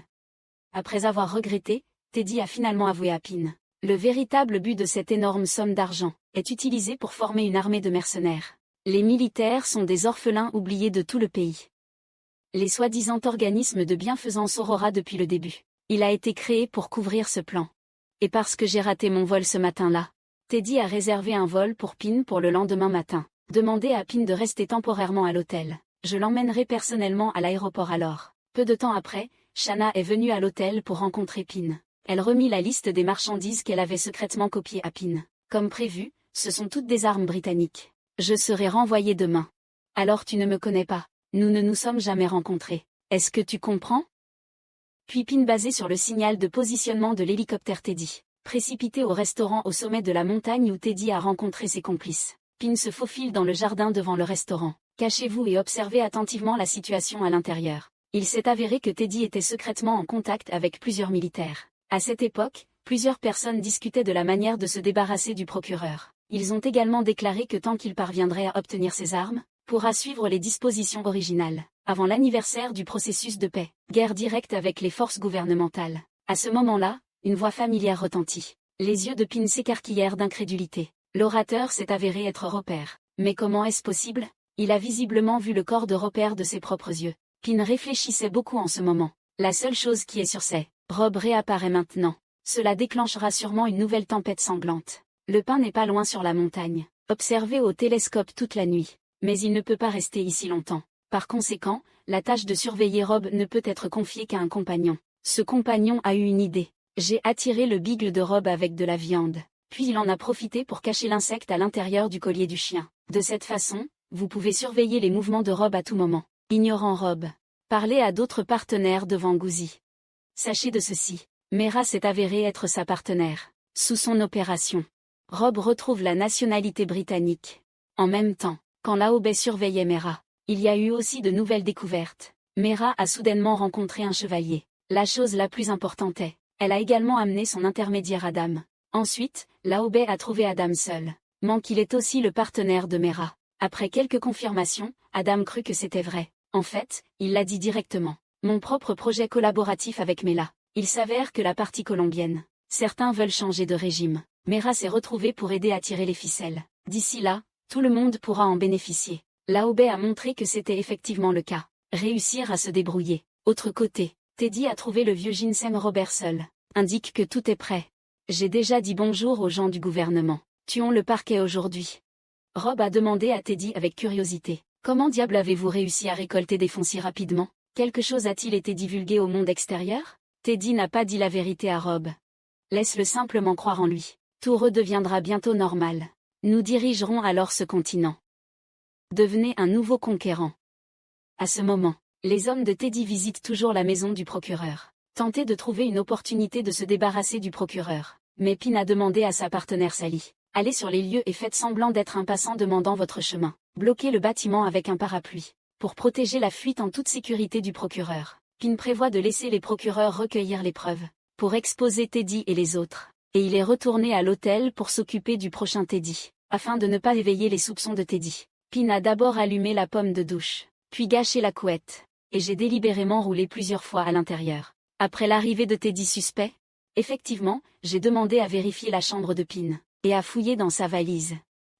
Après avoir regretté, Teddy a finalement avoué à Pin. Le véritable but de cette énorme somme d'argent est utilisé pour former une armée de mercenaires. Les militaires sont des orphelins oubliés de tout le pays. Les soi-disant organismes de bienfaisance Aurora depuis le début. Il a été créé pour couvrir ce plan. Et parce que j'ai raté mon vol ce matin-là, Teddy a réservé un vol pour Pin pour le lendemain matin. Demandez à Pin de rester temporairement à l'hôtel. Je l'emmènerai personnellement à l'aéroport alors. Peu de temps après, Shanna est venue à l'hôtel pour rencontrer Pin. Elle remit la liste des marchandises qu'elle avait secrètement copiées à Pin. Comme prévu, ce sont toutes des armes britanniques. Je serai renvoyé demain. Alors tu ne me connais pas. Nous ne nous sommes jamais rencontrés. Est-ce que tu comprends ? Puis Pin basé sur le signal de positionnement de l'hélicoptère Teddy. Précipité au restaurant au sommet de la montagne où Teddy a rencontré ses complices. Pin se faufile dans le jardin devant le restaurant. Cachez-vous et observez attentivement la situation à l'intérieur. Il s'est avéré que Teddy était secrètement en contact avec plusieurs militaires. À cette époque, plusieurs personnes discutaient de la manière de se débarrasser du procureur. Ils ont également déclaré que tant qu'il parviendrait à obtenir ses armes, pourra suivre les dispositions originales. Avant l'anniversaire du processus de paix, guerre directe avec les forces gouvernementales. À ce moment-là, une voix familière retentit. Les yeux de Pin s'écarquillèrent d'incrédulité. L'orateur s'est avéré être Robert. Mais comment est-ce possible ? Il a visiblement vu le corps de Robert de ses propres yeux. Pin réfléchissait beaucoup en ce moment. La seule chose qui est sûre c'est, Rob réapparaît maintenant. Cela déclenchera sûrement une nouvelle tempête sanglante. Le pain n'est pas loin sur la montagne. Observé au télescope toute la nuit. Mais il ne peut pas rester ici longtemps. Par conséquent, la tâche de surveiller Rob ne peut être confiée qu'à un compagnon. Ce compagnon a eu une idée. J'ai attiré le bigle de Rob avec de la viande. Puis il en a profité pour cacher l'insecte à l'intérieur du collier du chien. De cette façon, vous pouvez surveiller les mouvements de Rob à tout moment. Ignorant Rob. Parlez à d'autres partenaires devant Gouzi. Sachez de ceci. Mera s'est avéré être sa partenaire. Sous son opération, Rob retrouve la nationalité britannique. En même temps, quand Laobé surveillait Mera, il y a eu aussi de nouvelles découvertes. Mera a soudainement rencontré un chevalier. La chose la plus importante est, elle a également amené son intermédiaire Adam. Ensuite, Laobé a trouvé Adam seul. Qu'il est aussi le partenaire de Mera. Après quelques confirmations, Adam crut que c'était vrai. En fait, il l'a dit directement. Mon propre projet collaboratif avec Mela. Il s'avère que la partie colombienne, certains veulent changer de régime. Mera s'est retrouvé pour aider à tirer les ficelles. D'ici là, tout le monde pourra en bénéficier. Laobé a montré que c'était effectivement le cas. Réussir à se débrouiller. Autre côté, Teddy a trouvé le vieux Ginsem Robert seul. Indique que tout est prêt. J'ai déjà dit bonjour aux gens du gouvernement. Tuons le parquet aujourd'hui. Rob a demandé à Teddy avec curiosité. Comment diable avez-vous réussi à récolter des fonds si rapidement? Quelque chose a-t-il été divulgué au monde extérieur? Teddy n'a pas dit la vérité à Rob. Laisse-le simplement croire en lui. Tout redeviendra bientôt normal. Nous dirigerons alors ce continent. Devenez un nouveau conquérant. À ce moment, les hommes de Teddy visitent toujours la maison du procureur. Tenter de trouver une opportunité de se débarrasser du procureur. Mais Pin a demandé à sa partenaire Sally. Allez sur les lieux et faites semblant d'être un passant demandant votre chemin. Bloquez le bâtiment avec un parapluie. Pour protéger la fuite en toute sécurité du procureur, Pin prévoit de laisser les procureurs recueillir les preuves. Pour exposer Teddy et les autres. Et il est retourné à l'hôtel pour s'occuper du prochain Teddy. Afin de ne pas éveiller les soupçons de Teddy. Pin a d'abord allumé la pomme de douche. Puis gâché la couette. Et j'ai délibérément roulé plusieurs fois à l'intérieur. Après l'arrivée de Teddy suspect, effectivement, j'ai demandé à vérifier la chambre de Pin. Et à fouiller dans sa valise.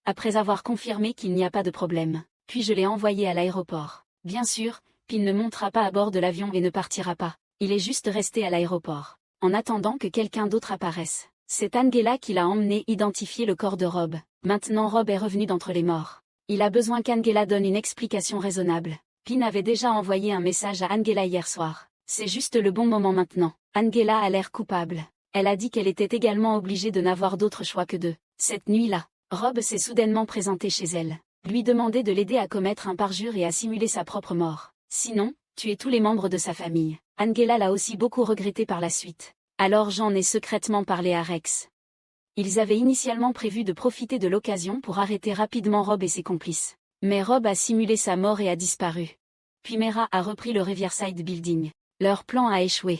Après avoir confirmé qu'il n'y a pas de problème, puis je l'ai envoyé à l'aéroport. Bien sûr, Pin ne montera pas à bord de l'avion et ne partira pas. Il est juste resté à l'aéroport, en attendant que quelqu'un d'autre apparaisse. C'est Angela qui l'a emmené identifier le corps de Rob. Maintenant Rob est revenu d'entre les morts. Il a besoin qu'Angela donne une explication raisonnable. Pin avait déjà envoyé un message à Angela hier soir. C'est juste le bon moment maintenant. Angela a l'air coupable. Elle a dit qu'elle était également obligée de n'avoir d'autre choix que de. Cette nuit-là, Rob s'est soudainement présenté chez elle. Lui demander de l'aider à commettre un parjure et à simuler sa propre mort. Sinon, tuer tous les membres de sa famille. Angela l'a aussi beaucoup regretté par la suite. Alors j'en ai secrètement parlé à Rex. Ils avaient initialement prévu de profiter de l'occasion pour arrêter rapidement Rob et ses complices. Mais Rob a simulé sa mort et a disparu. Puis Mera a repris le Riverside Building. Leur plan a échoué.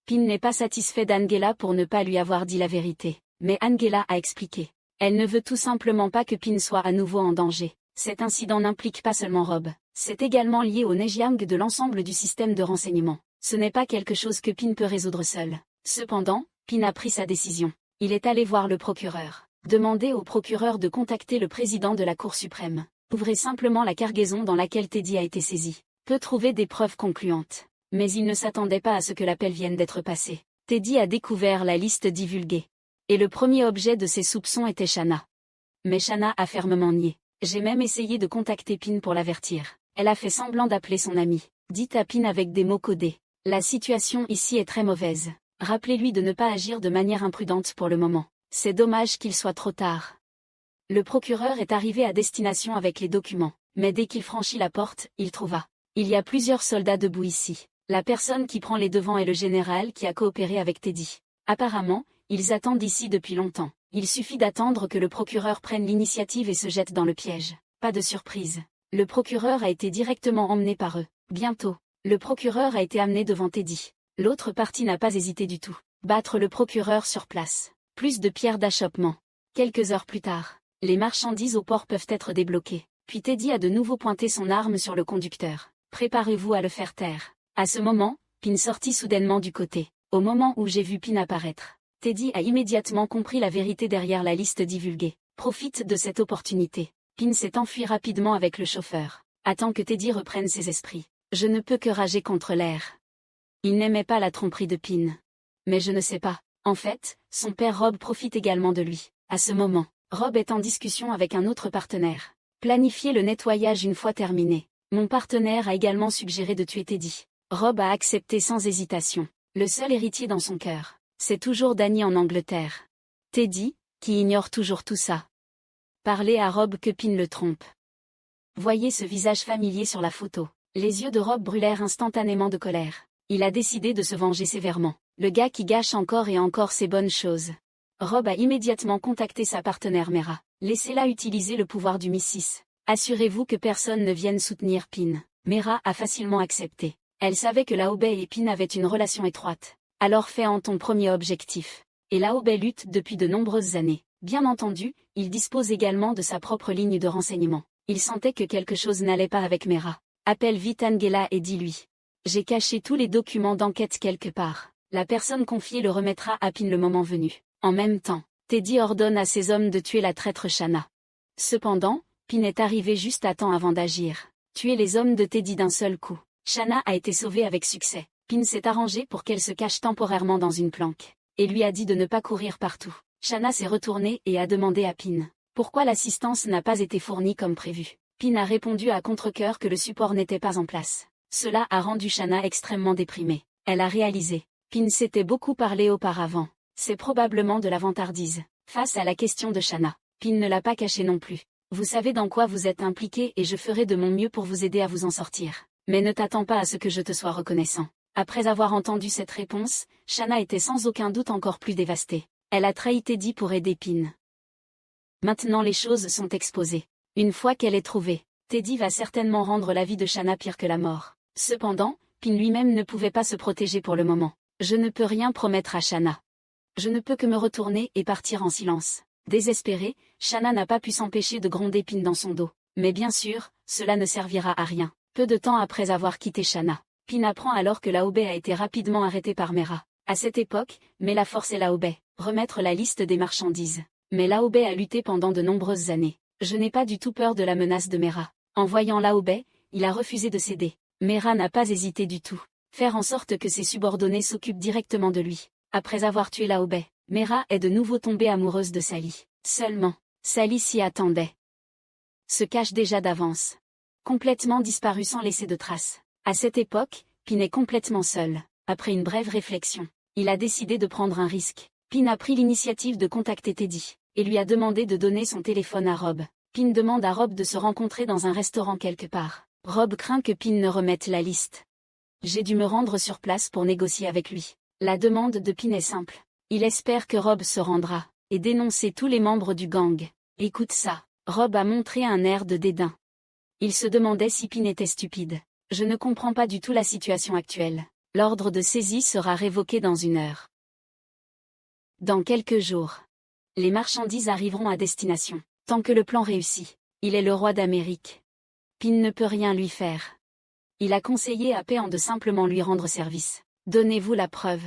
Pin n'est pas satisfait d'Angela pour ne pas lui avoir dit la vérité. Mais Angela a expliqué. Elle ne veut tout simplement pas que Pin soit à nouveau en danger. Cet incident n'implique pas seulement Rob. C'est également lié au Nejiang de l'ensemble du système de renseignement. Ce n'est pas quelque chose que Pin peut résoudre seul. Cependant, Pin a pris sa décision. Il est allé voir le procureur. Demander au procureur de contacter le président de la Cour suprême. Ouvrez simplement la cargaison dans laquelle Teddy a été saisi. Peut trouver des preuves concluantes. Mais il ne s'attendait pas à ce que l'appel vienne d'être passé. Teddy a découvert la liste divulguée. Et le premier objet de ses soupçons était Shanna. Mais Shanna a fermement nié. J'ai même essayé de contacter Pin pour l'avertir. Elle a fait semblant d'appeler son ami. Dit à Pin avec des mots codés. La situation ici est très mauvaise. Rappelez-lui de ne pas agir de manière imprudente pour le moment. C'est dommage qu'il soit trop tard. Le procureur est arrivé à destination avec les documents. Mais dès qu'il franchit la porte, il trouva. Il y a plusieurs soldats debout ici. La personne qui prend les devants est le général qui a coopéré avec Teddy. Apparemment, ils attendent ici depuis longtemps. Il suffit d'attendre que le procureur prenne l'initiative et se jette dans le piège. Pas de surprise. Le procureur a été directement emmené par eux. Bientôt, le procureur a été amené devant Teddy. L'autre partie n'a pas hésité du tout. Battre le procureur sur place. Plus de pierres d'achoppement. Quelques heures plus tard, les marchandises au port peuvent être débloquées. Puis Teddy a de nouveau pointé son arme sur le conducteur. Préparez-vous à le faire taire. À ce moment, Pin sortit soudainement du côté. Au moment où j'ai vu Pin apparaître, Teddy a immédiatement compris la vérité derrière la liste divulguée. Profite de cette opportunité. Pin s'est enfui rapidement avec le chauffeur. Attends que Teddy reprenne ses esprits. Je ne peux que rager contre l'air. Il n'aimait pas la tromperie de Pin. Mais je ne sais pas. En fait, son père Rob profite également de lui. À ce moment, Rob est en discussion avec un autre partenaire. Planifier le nettoyage une fois terminé. Mon partenaire a également suggéré de tuer Teddy. Rob a accepté sans hésitation. Le seul héritier dans son cœur, c'est toujours Danny en Angleterre. Teddy, qui ignore toujours tout ça. Parler à Rob que Pin le trompe. Voyez ce visage familier sur la photo. Les yeux de Rob brûlèrent instantanément de colère. Il a décidé de se venger sévèrement. Le gars qui gâche encore et encore ses bonnes choses. Rob a immédiatement contacté sa partenaire Mera. Laissez-la utiliser le pouvoir du Missis. Assurez-vous que personne ne vienne soutenir Pin. Mera a facilement accepté. Elle savait que Laobé et Pin avaient une relation étroite. Alors fais en ton premier objectif. Et Laobé lutte depuis de nombreuses années. Bien entendu, il dispose également de sa propre ligne de renseignement. Il sentait que quelque chose n'allait pas avec Mera. Appelle vite Angela et dis-lui. J'ai caché tous les documents d'enquête quelque part. La personne confiée le remettra à Pin le moment venu. En même temps, Teddy ordonne à ses hommes de tuer la traître Shanna. Cependant, Pin est arrivé juste à temps avant d'agir. Tuer les hommes de Teddy d'un seul coup. Shanna a été sauvée avec succès. Pin s'est arrangé pour qu'elle se cache temporairement dans une planque, et lui a dit de ne pas courir partout. Shanna s'est retournée et a demandé à Pin pourquoi l'assistance n'a pas été fournie comme prévu. Pin a répondu à contre-cœur que le support n'était pas en place. Cela a rendu Shanna extrêmement déprimée. Elle a réalisé. Pin s'était beaucoup parlé auparavant. C'est probablement de la vantardise. Face à la question de Shanna, Pin ne l'a pas caché non plus. Vous savez dans quoi vous êtes impliqué et je ferai de mon mieux pour vous aider à vous en sortir. Mais ne t'attends pas à ce que je te sois reconnaissant. Après avoir entendu cette réponse, Shanna était sans aucun doute encore plus dévastée. Elle a trahi Teddy pour aider Pin. Maintenant les choses sont exposées. Une fois qu'elle est trouvée, Teddy va certainement rendre la vie de Shanna pire que la mort. Cependant, Pin lui-même ne pouvait pas se protéger pour le moment. Je ne peux rien promettre à Shanna. Je ne peux que me retourner et partir en silence. Désespérée, Shanna n'a pas pu s'empêcher de gronder Pin dans son dos. Mais bien sûr, cela ne servira à rien. Peu de temps après avoir quitté Shanna, Pin apprend alors que Laobé a été rapidement arrêté par Mera. À cette époque, Mela forçait Laobé remettre la liste des marchandises. Mais Laobé a lutté pendant de nombreuses années. Je n'ai pas du tout peur de la menace de Mera. En voyant Laobé, il a refusé de céder. Mera n'a pas hésité du tout. Faire en sorte que ses subordonnés s'occupent directement de lui. Après avoir tué Laobé, Mera est de nouveau tombée amoureuse de Sally. Seulement, Sally s'y attendait. Se cache déjà d'avance. Complètement disparu sans laisser de traces. À cette époque, Pin est complètement seul. Après une brève réflexion, il a décidé de prendre un risque. Pin a pris l'initiative de contacter Teddy, et lui a demandé de donner son téléphone à Rob. Pin demande à Rob de se rencontrer dans un restaurant quelque part. Rob craint que Pin ne remette la liste. J'ai dû me rendre sur place pour négocier avec lui. La demande de Pin est simple. Il espère que Rob se rendra, et dénoncer tous les membres du gang. Écoute ça. Rob a montré un air de dédain. Il se demandait si Pin était stupide. Je ne comprends pas du tout la situation actuelle. L'ordre de saisie sera révoqué dans 1 heure. Dans quelques jours, les marchandises arriveront à destination. Tant que le plan réussit, il est le roi d'Amérique. Pin ne peut rien lui faire. Il a conseillé à Payan de simplement lui rendre service. Donnez-vous la preuve.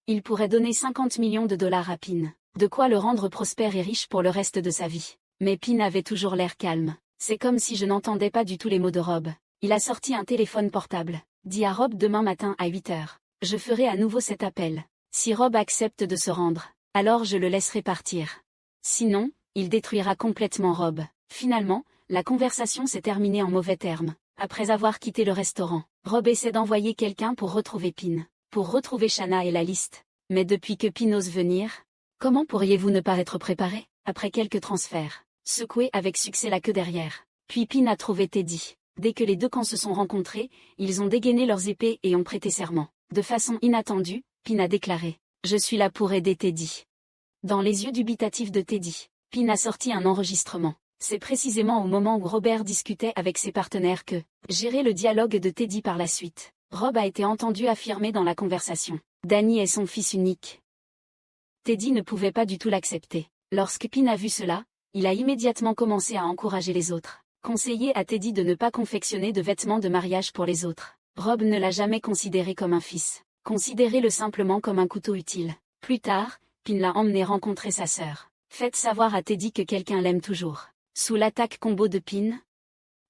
Il pourrait donner 50 millions de dollars à Pin. De quoi le rendre prospère et riche pour le reste de sa vie. Mais Pin avait toujours l'air calme. C'est comme si je n'entendais pas du tout les mots de Rob. Il a sorti un téléphone portable. Dit à Rob demain matin à 8 heures. Je ferai à nouveau cet appel. Si Rob accepte de se rendre, alors je le laisserai partir. Sinon, il détruira complètement Rob. Finalement, la conversation s'est terminée en mauvais termes. Après avoir quitté le restaurant, Rob essaie d'envoyer quelqu'un pour retrouver Pin. Pour retrouver Shanna et la liste. Mais depuis que Pin ose venir, comment pourriez-vous ne pas être préparé? Après quelques transferts, secoué avec succès la queue derrière. Puis Pin a trouvé Teddy. Dès que les deux camps se sont rencontrés, ils ont dégainé leurs épées et ont prêté serment. De façon inattendue, Pin a déclaré « Je suis là pour aider Teddy ». Dans les yeux dubitatifs de Teddy, Pin a sorti un enregistrement. C'est précisément au moment où Robert discutait avec ses partenaires que gérer le dialogue de Teddy par la suite. Rob a été entendu affirmer dans la conversation « Danny est son fils unique ». Teddy ne pouvait pas du tout l'accepter. Lorsque Pin a vu cela, il a immédiatement commencé à encourager les autres. Conseiller à Teddy de ne pas confectionner de vêtements de mariage pour les autres. Rob ne l'a jamais considéré comme un fils. Considérez-le simplement comme un couteau utile. Plus tard, Pin l'a emmené rencontrer sa sœur. Faites savoir à Teddy que quelqu'un l'aime toujours. Sous l'attaque combo de Pin,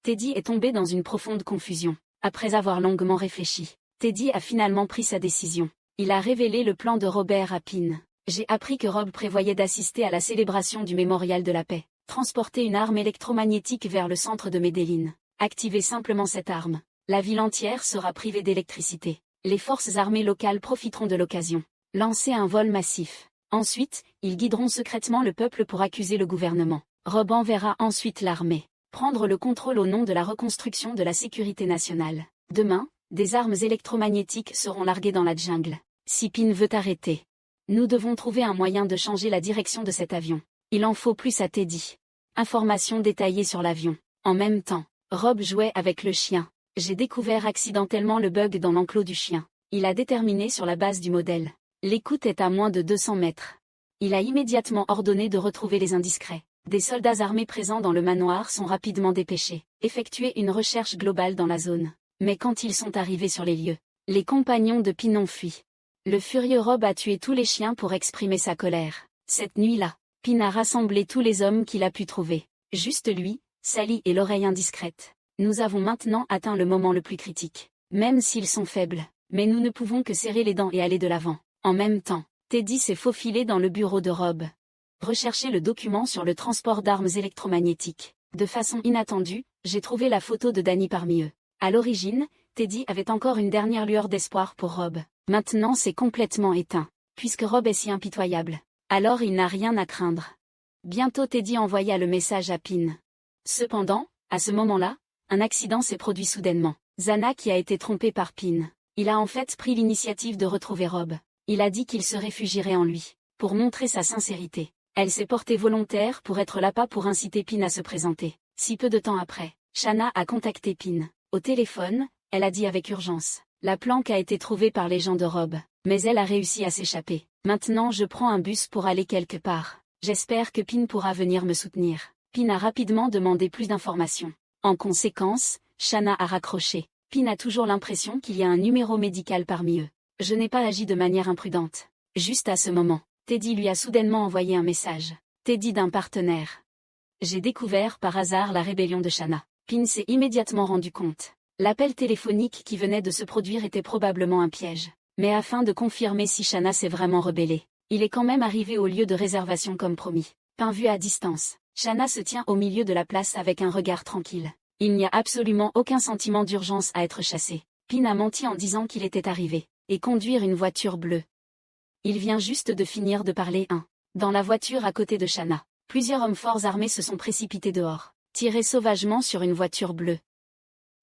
Teddy est tombé dans une profonde confusion. Après avoir longuement réfléchi, Teddy a finalement pris sa décision. Il a révélé le plan de Robert à Pin. J'ai appris que Rob prévoyait d'assister à la célébration du Mémorial de la Paix. Transporter une arme électromagnétique vers le centre de Medellín. Activez simplement cette arme. La ville entière sera privée d'électricité. Les forces armées locales profiteront de l'occasion. Lancer un vol massif. Ensuite, ils guideront secrètement le peuple pour accuser le gouvernement. Rob enverra ensuite l'armée. Prendre le contrôle au nom de la reconstruction de la sécurité nationale. Demain, des armes électromagnétiques seront larguées dans la jungle. Si Pin veut arrêter, nous devons trouver un moyen de changer la direction de cet avion. Il en faut plus à Teddy. Informations détaillées sur l'avion. En même temps, Rob jouait avec le chien. J'ai découvert accidentellement le bug dans l'enclos du chien. Il a déterminé sur la base du modèle. L'écoute est à moins de 200 mètres. Il a immédiatement ordonné de retrouver les indiscrets. Des soldats armés présents dans le manoir sont rapidement dépêchés. Effectuer une recherche globale dans la zone. Mais quand ils sont arrivés sur les lieux, les compagnons de Pin ont fui. Le furieux Rob a tué tous les chiens pour exprimer sa colère. Cette nuit-là, Pin a rassemblé tous les hommes qu'il a pu trouver. Juste lui, Sally et l'oreille indiscrète. Nous avons maintenant atteint le moment le plus critique. Même s'ils sont faibles, mais nous ne pouvons que serrer les dents et aller de l'avant. En même temps, Teddy s'est faufilé dans le bureau de Rob. Recherchez le document sur le transport d'armes électromagnétiques. De façon inattendue, j'ai trouvé la photo de Danny parmi eux. À l'origine, Teddy avait encore une dernière lueur d'espoir pour Rob. Maintenant c'est complètement éteint, puisque Rob est si impitoyable. Alors il n'a rien à craindre. Bientôt Teddy envoya le message à Pin. Cependant, à ce moment-là, un accident s'est produit soudainement. Zana qui a été trompé par Pin. Il a en fait pris l'initiative de retrouver Rob. Il a dit qu'il se réfugierait en lui, pour montrer sa sincérité. Elle s'est portée volontaire pour être l'appât pour inciter Pin à se présenter. Si peu de temps après, Shanna a contacté Pin. Au téléphone, elle a dit avec urgence. La planque a été trouvée par les gens de Rob, mais elle a réussi à s'échapper. Maintenant je prends un bus pour aller quelque part. J'espère que Pin pourra venir me soutenir. Pin a rapidement demandé plus d'informations. En conséquence, Shanna a raccroché. Pin a toujours l'impression qu'il y a un numéro médical parmi eux. Je n'ai pas agi de manière imprudente. Juste à ce moment, Teddy lui a soudainement envoyé un message. Teddy d'un partenaire. J'ai découvert par hasard la rébellion de Shanna. Pin s'est immédiatement rendu compte. L'appel téléphonique qui venait de se produire était probablement un piège. Mais afin de confirmer si Shanna s'est vraiment rebellée, il est quand même arrivé au lieu de réservation comme promis. Pin vu à distance, Shanna se tient au milieu de la place avec un regard tranquille. Il n'y a absolument aucun sentiment d'urgence à être chassé. Pin a menti en disant qu'il était arrivé, et conduire une voiture bleue. Il vient juste de finir de parler. Dans la voiture à côté de Shanna, plusieurs hommes forts armés se sont précipités dehors, tirés sauvagement sur une voiture bleue.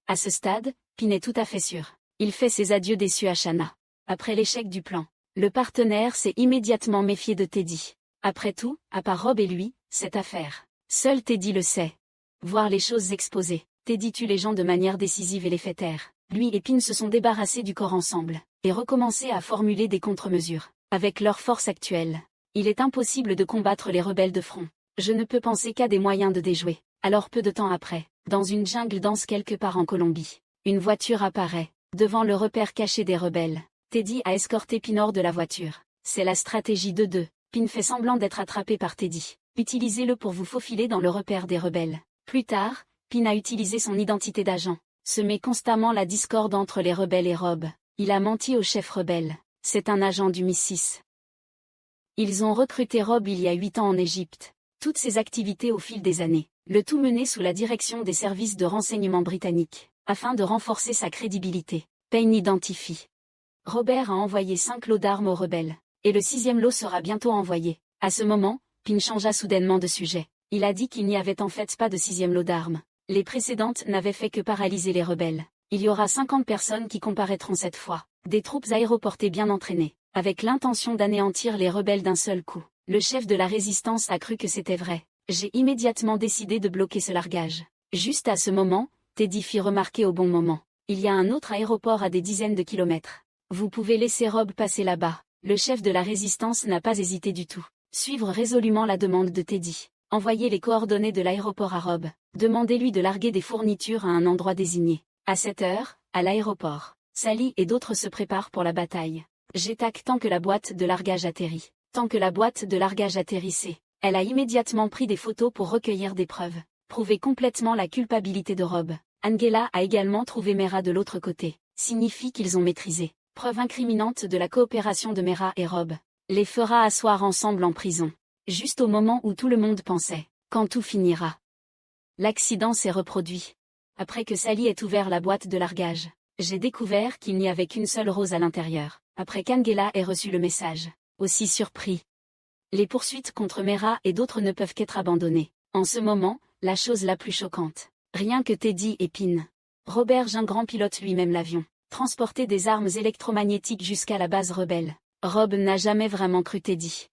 À ce stade, Pin est tout à fait sûr. Il fait ses adieux déçus à Shanna. Après l'échec du plan, le partenaire s'est immédiatement méfié de Teddy. Après tout, à part Rob et lui, cette affaire. Seul Teddy le sait. Voir les choses exposées, Teddy tue les gens de manière décisive et les fait taire. Lui et Pin se sont débarrassés du corps ensemble, et recommencé à formuler des contre-mesures. Avec leur force actuelle, il est impossible de combattre les rebelles de front. Je ne peux penser qu'à des moyens de déjouer. Alors peu de temps après, dans une jungle dense quelque part en Colombie, une voiture apparaît, devant le repère caché des rebelles. Teddy a escorté Pin hors de la voiture. C'est la stratégie de 2. Pin fait semblant d'être attrapé par Teddy. Utilisez-le pour vous faufiler dans le repère des rebelles. Plus tard, Pin a utilisé son identité d'agent. Semer constamment la discorde entre les rebelles et Rob. Il a menti au chef rebelle. C'est un agent du MI6. Ils ont recruté Rob il y a 8 ans en Égypte. Toutes ces activités au fil des années, le tout mené sous la direction des services de renseignement britanniques, afin de renforcer sa crédibilité. Payne identifie. Robert a envoyé 5 lots d'armes aux rebelles, et le 6e lot sera bientôt envoyé. À ce moment, Pin changea soudainement de sujet. Il a dit qu'il n'y avait en fait pas de 6e lot d'armes. Les précédentes n'avaient fait que paralyser les rebelles. Il y aura 50 personnes qui comparaîtront cette fois. Des troupes aéroportées bien entraînées, avec l'intention d'anéantir les rebelles d'un seul coup. Le chef de la résistance a cru que c'était vrai. J'ai immédiatement décidé de bloquer ce largage. Juste à ce moment, Teddy fit remarquer au bon moment. Il y a un autre aéroport à des dizaines de kilomètres. Vous pouvez laisser Rob passer là-bas. Le chef de la résistance n'a pas hésité du tout. Suivre résolument la demande de Teddy. Envoyer les coordonnées de l'aéroport à Rob. Demandez-lui de larguer des fournitures à un endroit désigné. À cette heure, à l'aéroport, Sally et d'autres se préparent pour la bataille. J'attaque tant que la boîte de largage atterrit. Tant que la boîte de largage atterrissait, elle a immédiatement pris des photos pour recueillir des preuves. Prouver complètement la culpabilité de Rob. Angela a également trouvé Mera de l'autre côté. Signifie qu'ils ont maîtrisé. Preuve incriminante de la coopération de Mera et Rob. Les fera asseoir ensemble en prison. Juste au moment où tout le monde pensait. Quand tout finira. L'accident s'est reproduit. Après que Sally ait ouvert la boîte de largage, j'ai découvert qu'il n'y avait qu'une seule rose à l'intérieur. Après qu'Angela ait reçu le message. Aussi surpris. Les poursuites contre Mera et d'autres ne peuvent qu'être abandonnées. En ce moment, la chose la plus choquante. Rien que Teddy et Pin. Robert Gingran pilote lui-même l'avion. Transporter des armes électromagnétiques jusqu'à la base rebelle. Rob n'a jamais vraiment cru Teddy.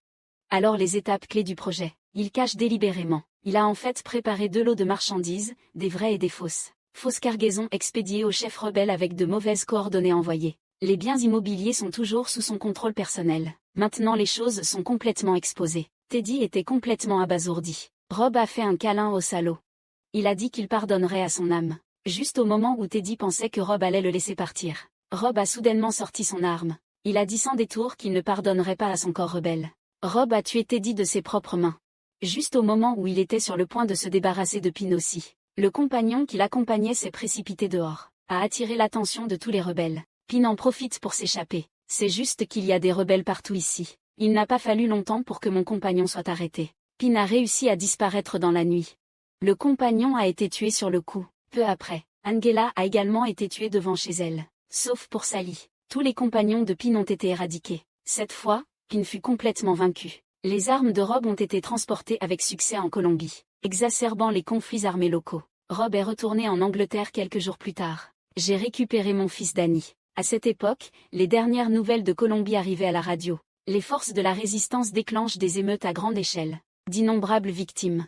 Alors les étapes clés du projet. Il cache délibérément. Il a en fait préparé 2 lots de marchandises, des vraies et des fausses. Fausses cargaisons expédiées au chef rebelle avec de mauvaises coordonnées envoyées. Les biens immobiliers sont toujours sous son contrôle personnel. Maintenant les choses sont complètement exposées. Teddy était complètement abasourdi. Rob a fait un câlin au salaud. Il a dit qu'il pardonnerait à son âme. Juste au moment où Teddy pensait que Rob allait le laisser partir. Rob a soudainement sorti son arme. Il a dit sans détour qu'il ne pardonnerait pas à son corps rebelle. Rob a tué Teddy de ses propres mains. Juste au moment où il était sur le point de se débarrasser de Pin aussi. Le compagnon qui l'accompagnait s'est précipité dehors, a attiré l'attention de tous les rebelles. Pin en profite pour s'échapper. C'est juste qu'il y a des rebelles partout ici. Il n'a pas fallu longtemps pour que mon compagnon soit arrêté. Pin a réussi à disparaître dans la nuit. Le compagnon a été tué sur le coup. Peu après, Angela a également été tuée devant chez elle. Sauf pour Sally. Tous les compagnons de Pin ont été éradiqués. Cette fois, Pin fut complètement vaincu. Les armes de Rob ont été transportées avec succès en Colombie, exacerbant les conflits armés locaux. Rob est retourné en Angleterre quelques jours plus tard. J'ai récupéré mon fils Danny. À cette époque, les dernières nouvelles de Colombie arrivaient à la radio. Les forces de la résistance déclenchent des émeutes à grande échelle. D'innombrables victimes.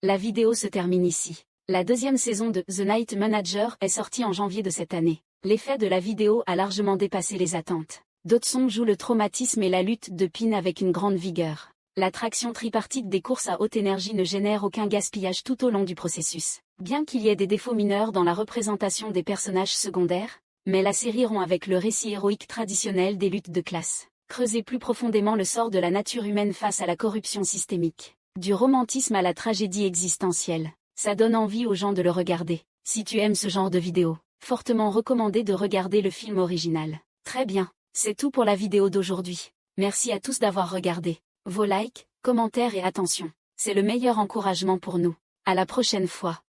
La vidéo se termine ici. La deuxième saison de The Night Manager est sortie en janvier de cette année. L'effet de la vidéo a largement dépassé les attentes. Dodson joue le traumatisme et la lutte de Pin avec une grande vigueur. La traction tripartite des courses à haute énergie ne génère aucun gaspillage tout au long du processus. Bien qu'il y ait des défauts mineurs dans la représentation des personnages secondaires, mais la série rompt avec le récit héroïque traditionnel des luttes de classe. Creuser plus profondément le sort de la nature humaine face à la corruption systémique. Du romantisme à la tragédie existentielle. Ça donne envie aux gens de le regarder. Si tu aimes ce genre de vidéo, fortement recommandé de regarder le film original. Très bien, c'est tout pour la vidéo d'aujourd'hui. Merci à tous d'avoir regardé. Vos likes, commentaires et attention, c'est le meilleur encouragement pour nous. À la prochaine fois.